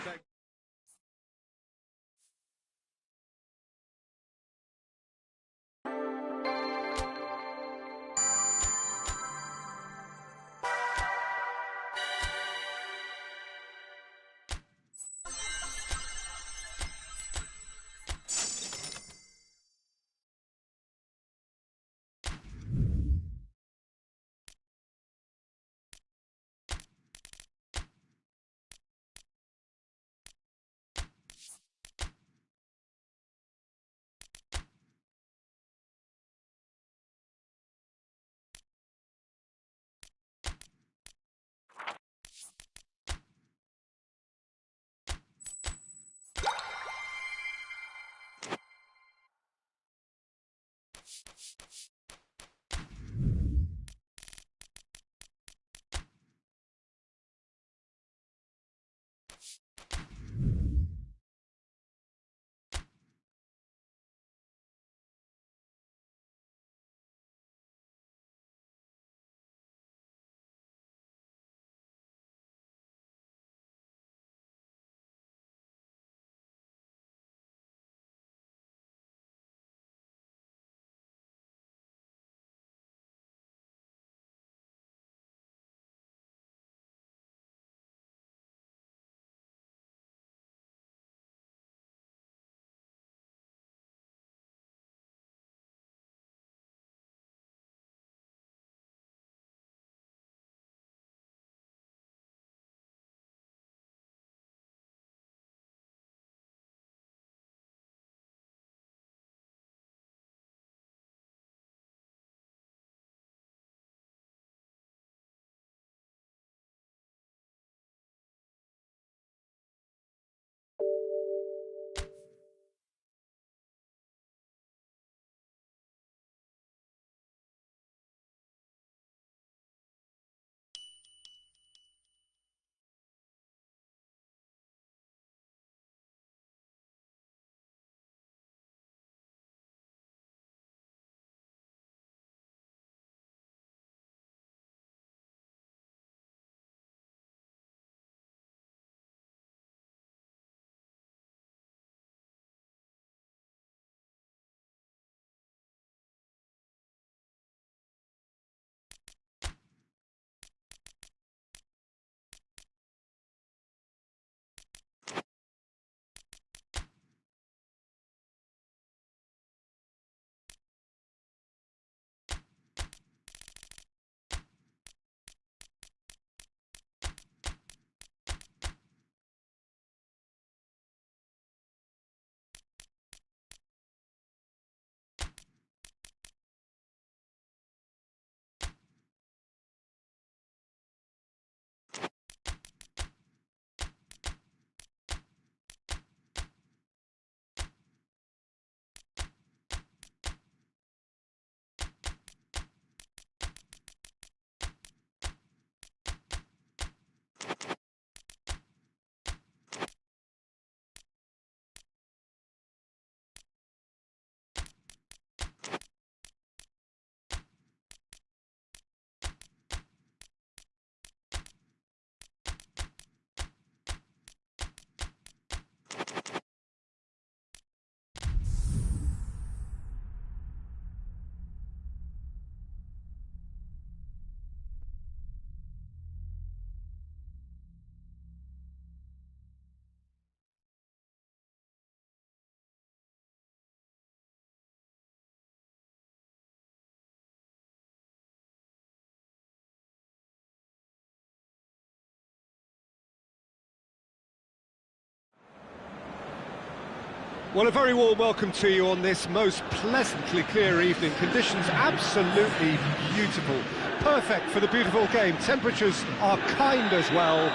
Well, a very warm welcome to you on this most pleasantly clear evening. Conditions absolutely beautiful. Perfect for the beautiful game. Temperatures are kind as well.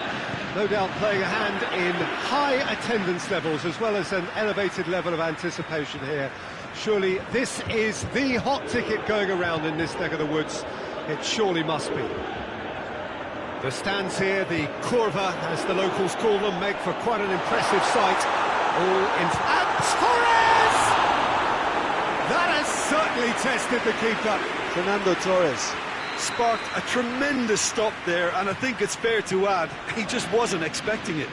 No doubt playing a hand in high attendance levels as well as an elevated level of anticipation here. Surely this is the hot ticket going around in this neck of the woods. It surely must be. The stands here, the curva, as the locals call them, make for quite an impressive sight. All in... And Torres! That has certainly tested the keeper. Fernando Torres sparked a tremendous stop there, and I think it's fair to add, he just wasn't expecting it.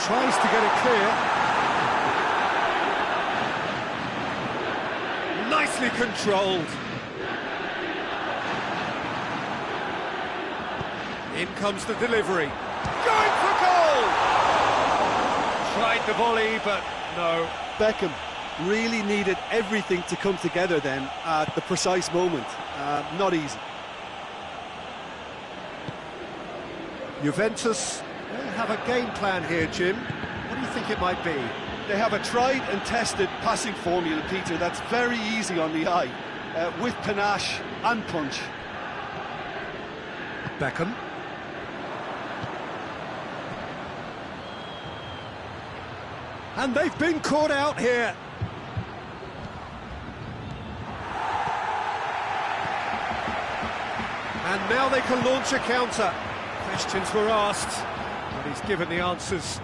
Tries to get it clear. Nicely controlled. In comes the delivery. Going for goal! Tried the volley, but no. Beckham really needed everything to come together then at the precise moment. Not easy. Juventus have a game plan here, Jim. What do you think it might be? They have a tried and tested passing formula, Peter, that's very easy on the eye, with panache and punch. Beckham. And they've been caught out here. And now they can launch a counter. Questions were asked, but he's given the answers.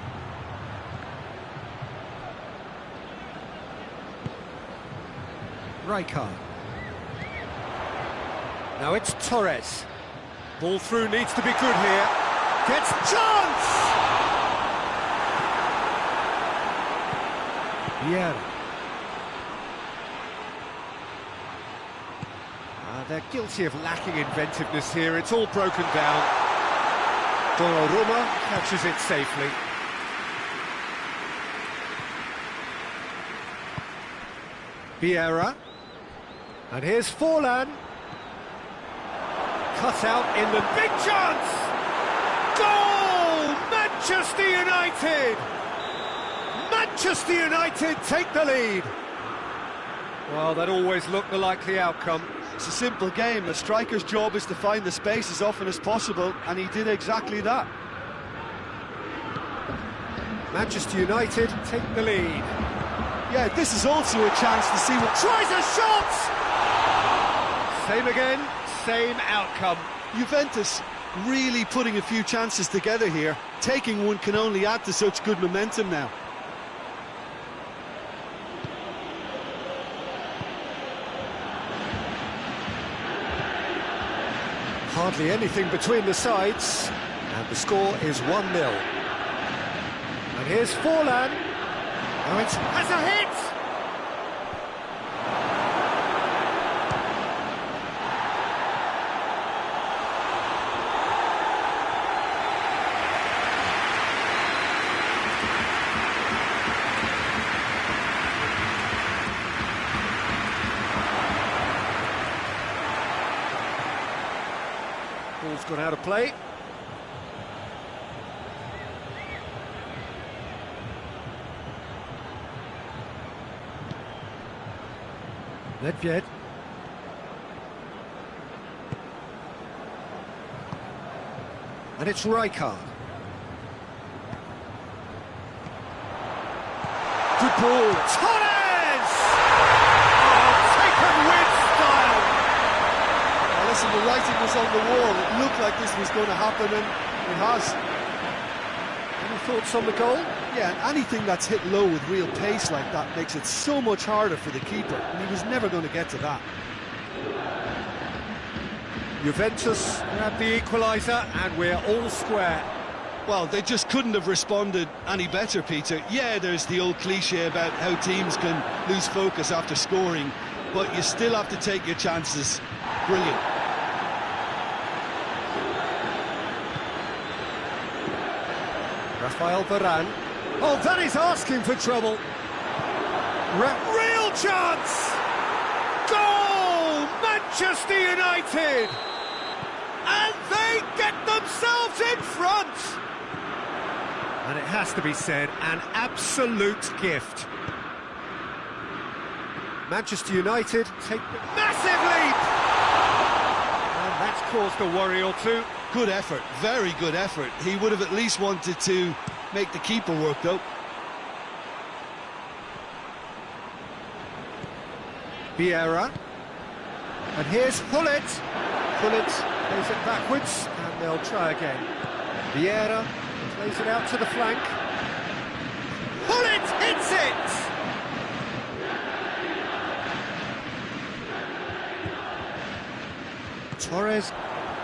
Rijkaard. Now it's Torres. Ball through needs to be good here. Gets chance! Yeah. They're guilty of lacking inventiveness here. It's all broken down. Donnarumma catches it safely. Vieira. And here's Forlan. Cut out in the big chance! Goal! Manchester United! Manchester United take the lead. Well, that always looked the likely outcome. It's a simple game. A striker's job is to find the space as often as possible, and he did exactly that. Manchester United take the lead. Yeah, this is also a chance to see what... Tries a shot! Same again, same outcome. Juventus really putting a few chances together here. Taking one can only add to such good momentum now. Hardly anything between the sides, and the score is 1-0. And here's Forlan. Oh, it has a hit! Ball's gone out of play. Nedved. And it's Rijkaard. Good ball. Torres! Oh, taken with style. Now listen, the writing was on the wall. It looked like this was going to happen, and it has. Any thoughts on the goal? Yeah, and anything that's hit low with real pace like that makes it so much harder for the keeper, and he was never going to get to that. Juventus grab the equaliser, and we're all square. Well, they just couldn't have responded any better, Peter. Yeah, there's the old cliche about how teams can lose focus after scoring, but you still have to take your chances. Brilliant. Rafael Varane. Oh, that is asking for trouble. Real chance! Goal! Manchester United! And they get themselves in front! And it has to be said, an absolute gift. Manchester United take the massive leap! And that's caused a worry or two. Good effort, very good effort. He would have at least wanted to make the keeper work, though. Vieira. And here's Hullet. Hullet plays it backwards, and they'll try again. Vieira plays it out to the flank. Hullet hits it! Torres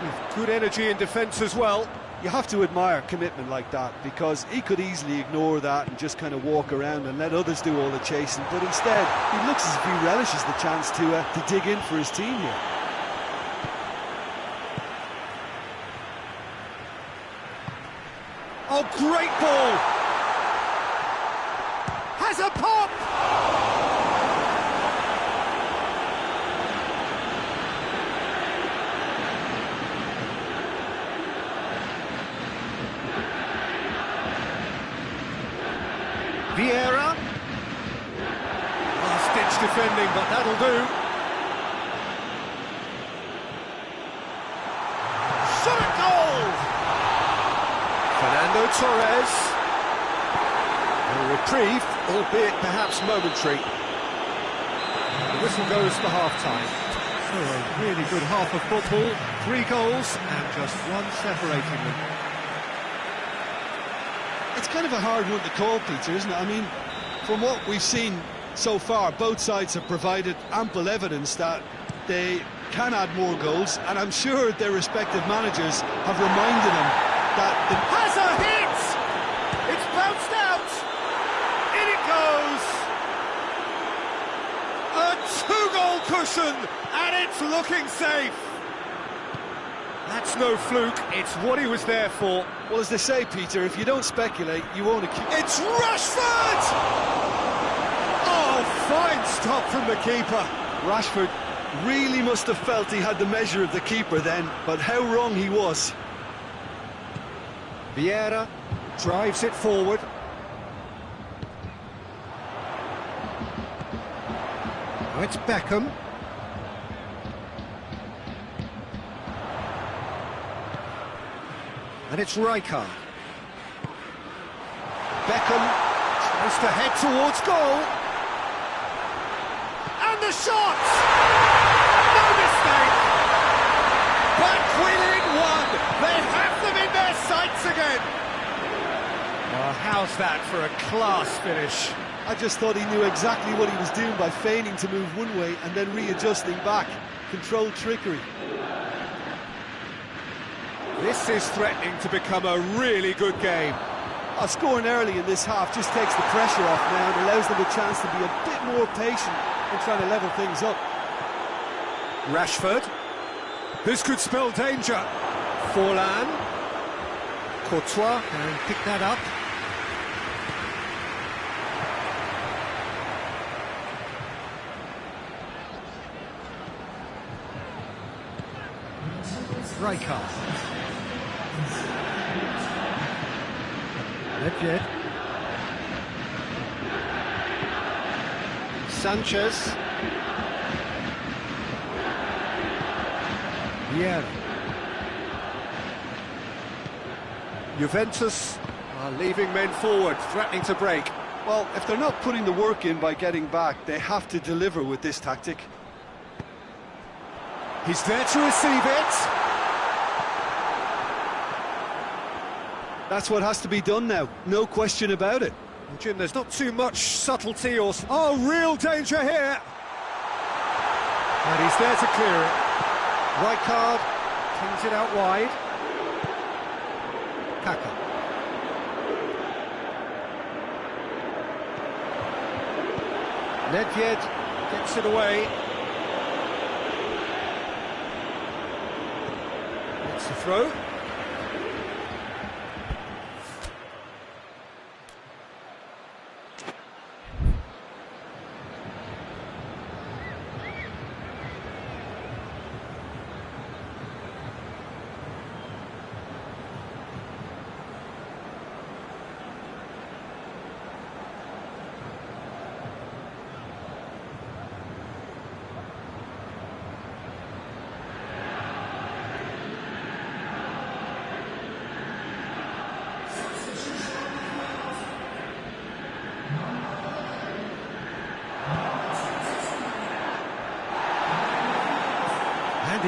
with good energy in defence as well. You have to admire commitment like that, because he could easily ignore that and just kind of walk around and let others do all the chasing, but instead he looks as if he relishes the chance to dig in for his team here. Oh, great ball! Has a pop! Vieira. Last-ditch defending, but that'll do. Shot at goal! Fernando Torres. A reprieve, albeit perhaps momentary. The whistle goes for half-time. So a really good half of football. 3 goals and just one separating them. It's kind of a hard one to call, Peter, isn't it? I mean, from what we've seen so far, both sides have provided ample evidence that they can add more goals, and I'm sure their respective managers have reminded them that... Has a hit! It's bounced out! In it goes! A 2-goal cushion, and it's looking safe! That's no fluke, it's what he was there for. Well, as they say, Peter, if you don't speculate, you won't accuse... It's Rashford! Oh, fine stop from the keeper. Rashford really must have felt he had the measure of the keeper then, but how wrong he was. Vieira drives it forward. Now it's Beckham. And it's Rijkaard. Beckham tries to head towards goal. And the shot! No mistake! Back within 1. They have them in their sights again. Well, how's that for a class finish? I just thought he knew exactly what he was doing by feigning to move one way and then readjusting back. Controlled trickery. This is threatening to become a really good game. Scoring early in this half just takes the pressure off now and allows them a chance to be a bit more patient in trying to level things up. Rashford. This could spell danger. Forlan. Courtois can pick that up. Rijkaard. Nedved. Sanchez. Vieira. Juventus are leaving men forward, threatening to break. Well, if they're not putting the work in by getting back, they have to deliver with this tactic. He's there to receive it. That's what has to be done now, no question about it. Jim, there's not too much subtlety or... Oh, real danger here! And he's there to clear it. Rijkaard kings it out wide. Kaka. Nedved gets it away. It's a throw.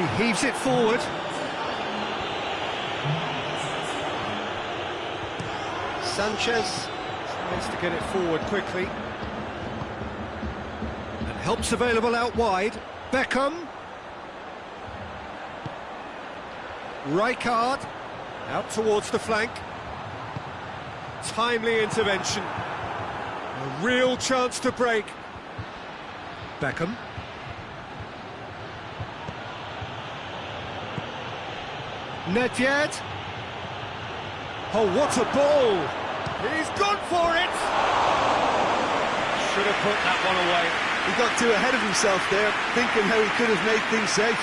And he heaves it forward. Sanchez tries to get it forward quickly. And help's available out wide. Beckham. Rijkaard. Out towards the flank. Timely intervention. A real chance to break. Beckham. Nedved. Oh, what a ball! He's gone for it! Should have put that one away. He got too ahead of himself there, thinking how he could have made things safe.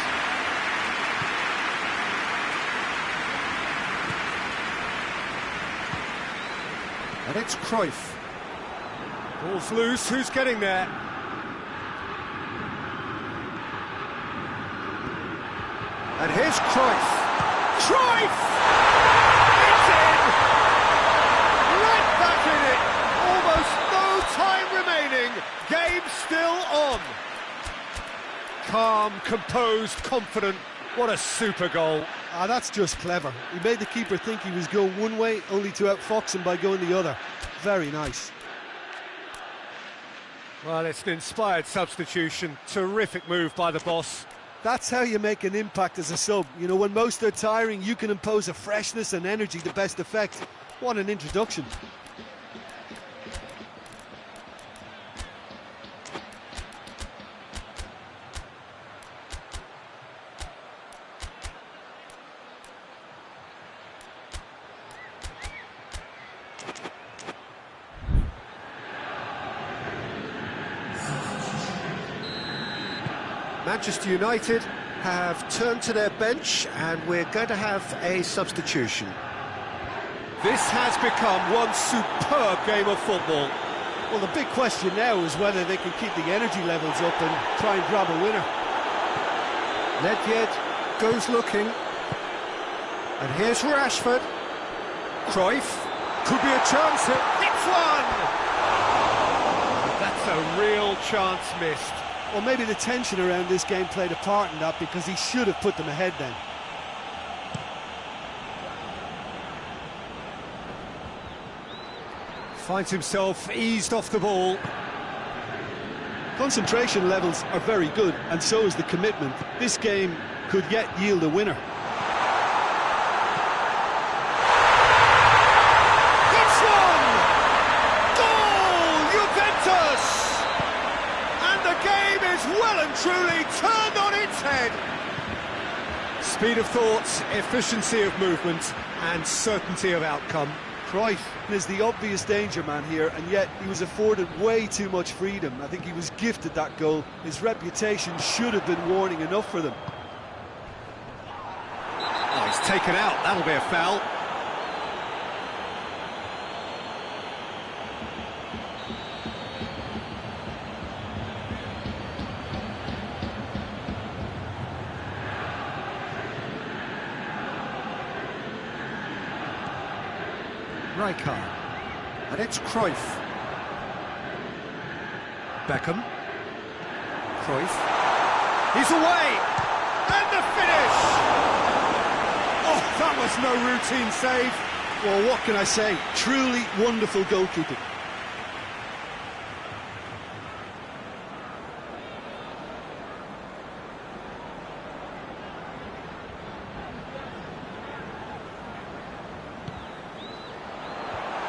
And it's Cruyff. Ball's loose, who's getting there? And here's Cruyff. Cruyff! It's in! Right back in it! Almost no time remaining. Game still on. Calm, composed, confident. What a super goal. Ah, that's just clever. He made the keeper think he was going one way, only to outfox him by going the other. Very nice. Well, it's an inspired substitution. Terrific move by the boss. That's how you make an impact as a sub. You know, when most are tiring, you can impose a freshness and energy to best effect. What an introduction. Manchester United have turned to their bench and we're going to have a substitution. This has become one superb game of football. Well, the big question now is whether they can keep the energy levels up and try and grab a winner. Nedved goes looking. And here's Rashford. Cruyff. Could be a chance here. It's one! That's a real chance missed. Well, maybe the tension around this game played a part in that, because he should have put them ahead then. Finds himself eased off the ball. Concentration levels are very good, and so is the commitment. This game could yet yield a winner. It's one! Goal! Juventus! And the game is well and truly turned on its head. Speed of thought, efficiency of movement, and certainty of outcome. Cruyff is the obvious danger man here, and yet he was afforded way too much freedom. I think he was gifted that goal. His reputation should have been warning enough for them. Oh, he's taken out. That'll be a foul. Rijkaard. And it's Cruyff. Beckham. Cruyff. He's away! And the finish! Oh, that was no routine save. Well, what can I say? Truly wonderful goalkeeping.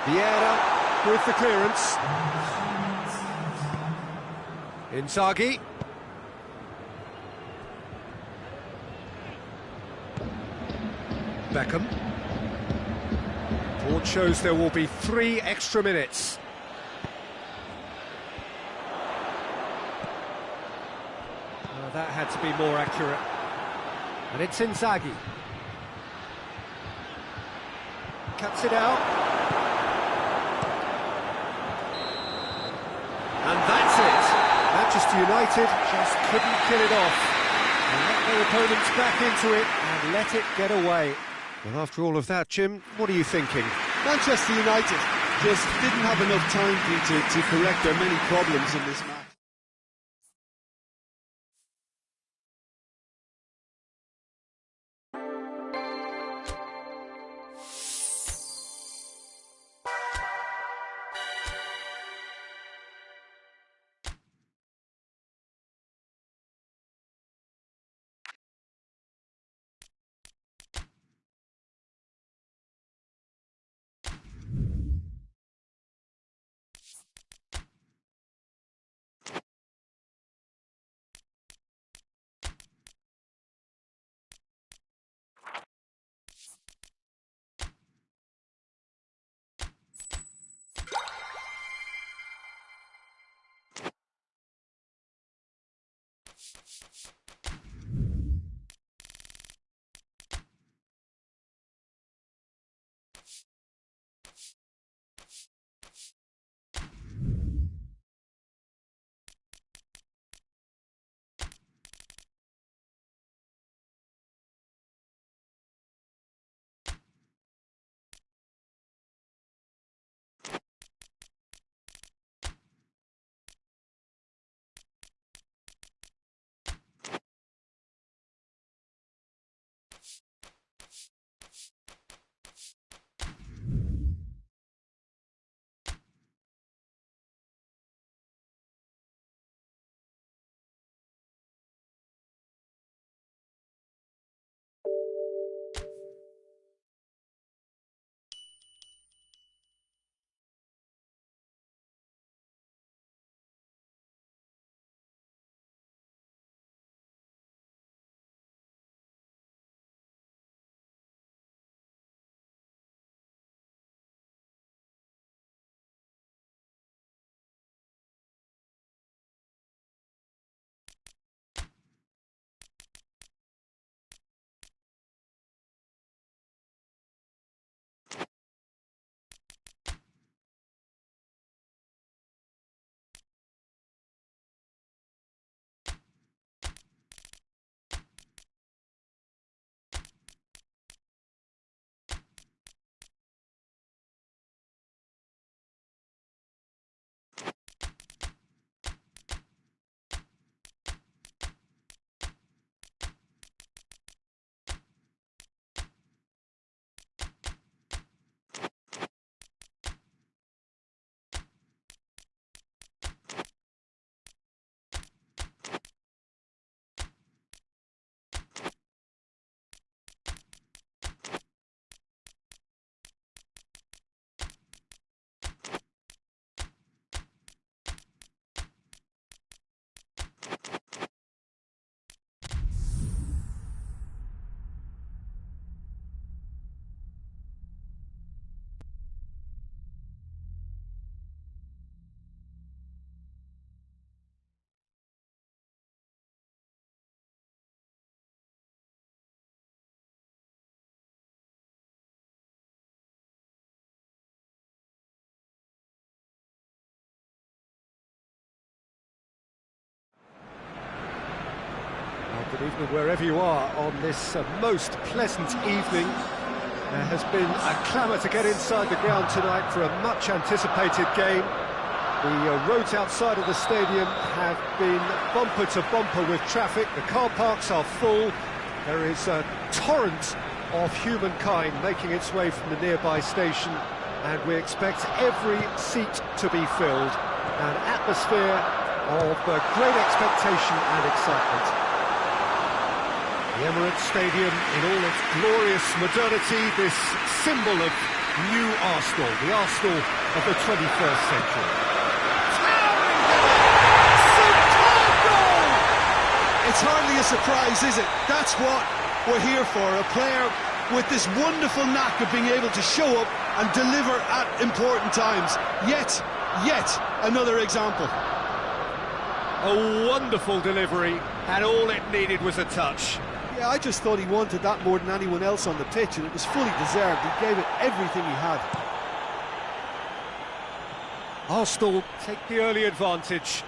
Vieira with the clearance. Inzaghi. Beckham. Board shows there will be 3 extra minutes. That had to be more accurate. And it's Inzaghi. Cuts it out. And that's it. Manchester United just couldn't kill it off. And let their opponents back into it and let it get away. Well, after all of that, Jim, what are you thinking? Manchester United just didn't have enough time, Peter, to correct their many problems in this match. Good evening wherever you are on this most pleasant evening. There has been a clamour to get inside the ground tonight for a much anticipated game. The roads outside of the stadium have been bumper to bumper with traffic. The car parks are full. There is a torrent of humankind making its way from the nearby station, and we expect every seat to be filled. An atmosphere of great expectation and excitement. The Emirates Stadium in all its glorious modernity, this symbol of new Arsenal, the Arsenal of the 21st century. Superb goal! It's hardly a surprise, is it? That's what we're here for, a player with this wonderful knack of being able to show up and deliver at important times. Yet another example. A wonderful delivery, and all it needed was a touch. Yeah, I just thought he wanted that more than anyone else on the pitch, and it was fully deserved. He gave it everything he had. Arsenal take the early advantage.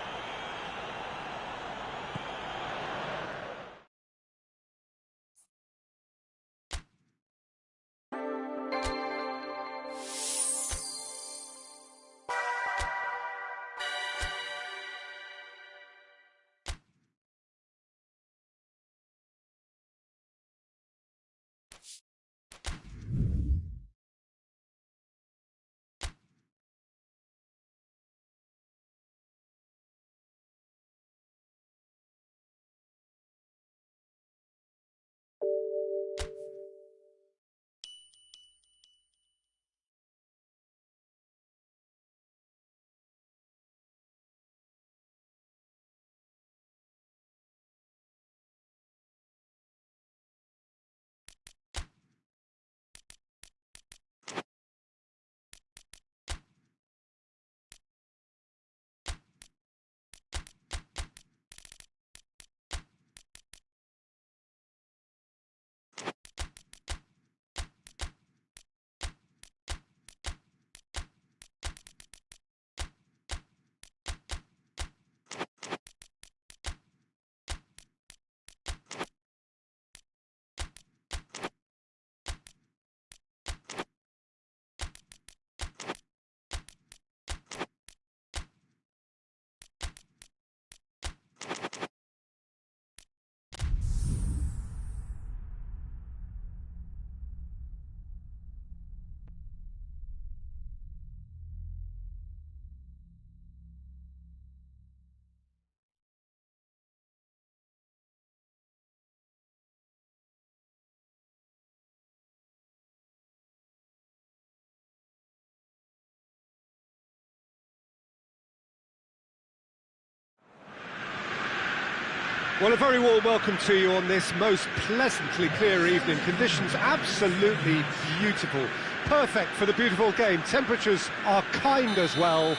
Well, a very warm welcome to you on this most pleasantly clear evening. Conditions absolutely beautiful. Perfect for the beautiful game. Temperatures are kind as well.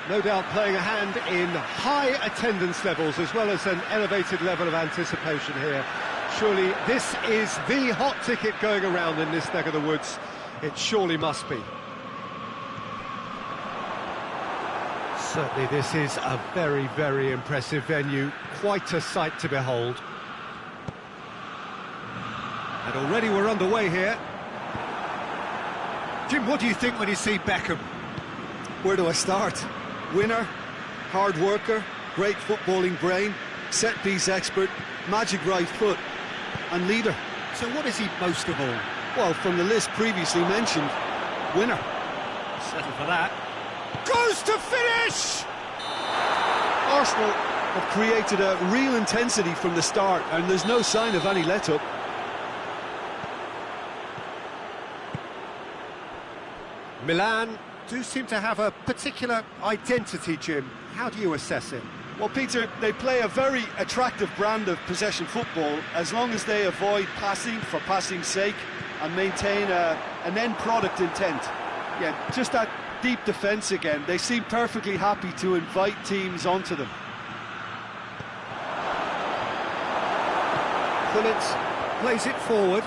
No doubt playing a hand in high attendance levels as well as an elevated level of anticipation here. Surely this is the hot ticket going around in this neck of the woods. It surely must be. Certainly this is a very, very impressive venue. Quite a sight to behold. And already we're underway here. Jim, what do you think when you see Beckham? Where do I start? Winner, hard worker, great footballing brain, set-piece expert, magic right foot, and leader. So what is he most of all? Well, from the list previously mentioned, winner. Settle for that. Goes to finish! Arsenal have created a real intensity from the start, and there's no sign of any let-up. Milan do seem to have a particular identity, Jim. How do you assess it? Well, Peter, they play a very attractive brand of possession football as long as they avoid passing for passing's sake and maintain an end product intent. Yeah, just that deep defence again. They seem perfectly happy to invite teams onto them. Pullitz plays it forward.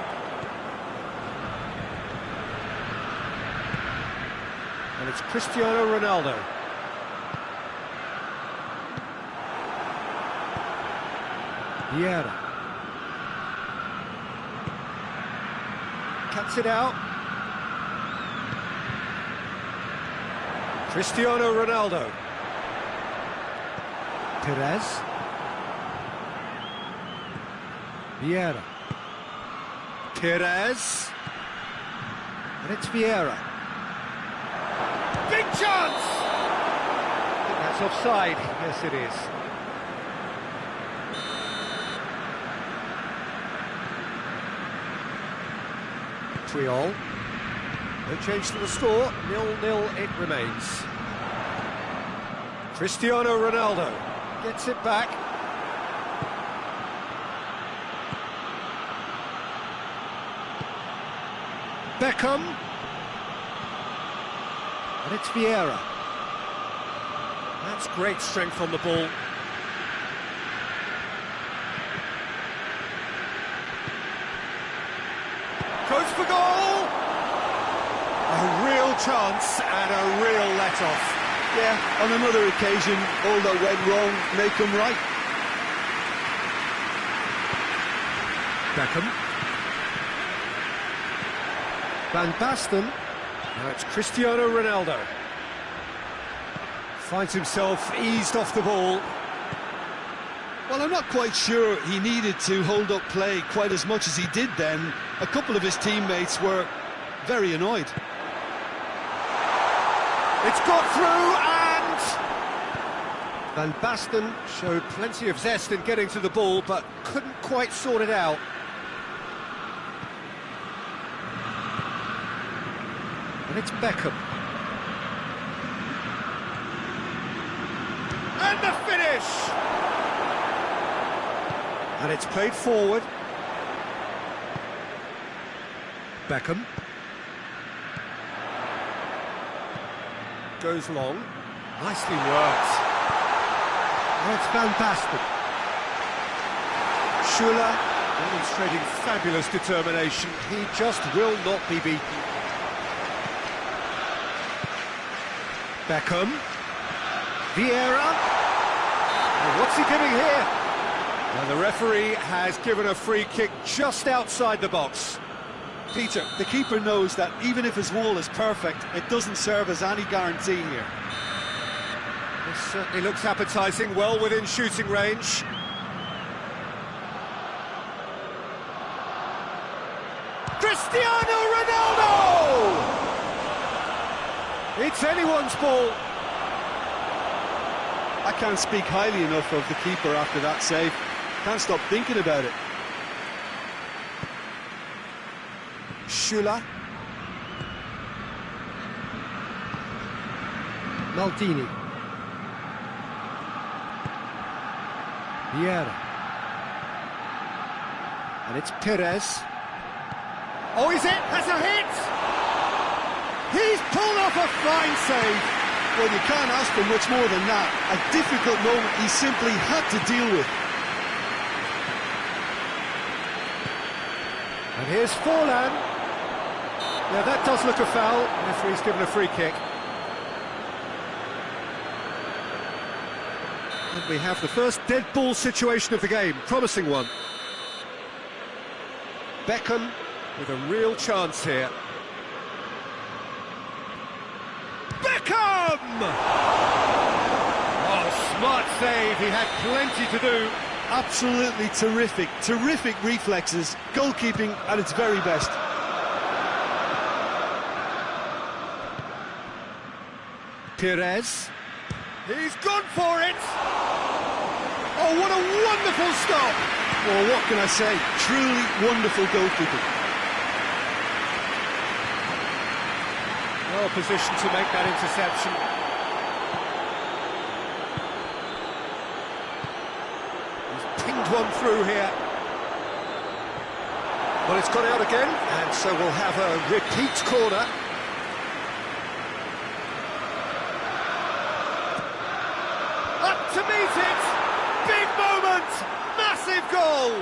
And it's Cristiano Ronaldo. Vieira. Cuts it out. Cristiano Ronaldo. Perez. Vieira. Perez. And it's Vieira. Big chance! I think that's offside. Yes, it is. Triol. No change to the score. 0-0 it remains. Cristiano Ronaldo gets it back. Beckham. And it's Vieira. That's great strength on the ball. Goes for goal! A real chance and a real let-off. Yeah, on another occasion, all that went wrong may come right. Beckham. Van Basten. Now it's Cristiano Ronaldo. Finds himself eased off the ball. Well, I'm not quite sure he needed to hold up play quite as much as he did then. A couple of his teammates were very annoyed. It's got through and... Van Basten showed plenty of zest in getting to the ball, but couldn't quite sort it out. And it's Beckham. And the finish! And it's played forward. Beckham. Goes long. Nicely worked. And it's Van Basten. Schuller demonstrating fabulous determination. He just will not be beaten. Beckham. Vieira. And what's he giving here? And the referee has given a free kick just outside the box. Peter, the keeper knows that even if his wall is perfect, it doesn't serve as any guarantee here. This certainly looks appetising, well within shooting range. Cristiano Ronaldo! It's anyone's ball. I can't speak highly enough of the keeper after that save. Can't stop thinking about it. Schuller. Maldini. Vieira. And it's Perez. Oh, is it? Has a hit! He's pulled off a fine save. Well, you can't ask for much more than that. A difficult moment he simply had to deal with. And here's Forlan. Yeah, that does look a foul. Referee's given a free kick. And we have the first dead ball situation of the game. Promising one. Beckham with a real chance here. Beckham! Oh, smart save. He had plenty to do. Absolutely terrific, terrific reflexes, goalkeeping at its very best. Perez. He's gone for it. Oh, what a wonderful stop. Well, what can I say? Truly wonderful goalkeeping. Well positioned to make that interception. He's pinged one through here. Well, it's gone out again, and so we'll have a repeat corner. Up to meet it. Big moment. Massive goal.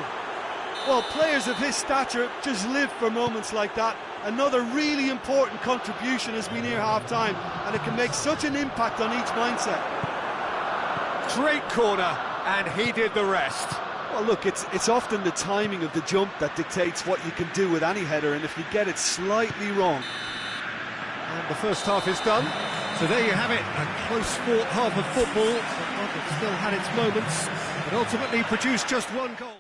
Well, players of his stature just live for moments like that. Another really important contribution as we near half-time, and it can make such an impact on each mindset. Great corner, and he did the rest. Well, look, it's often the timing of the jump that dictates what you can do with any header, and if you get it slightly wrong. And the first half is done. So there you have it, a close-fought half of football, but one that still had its moments, but ultimately produced just one goal.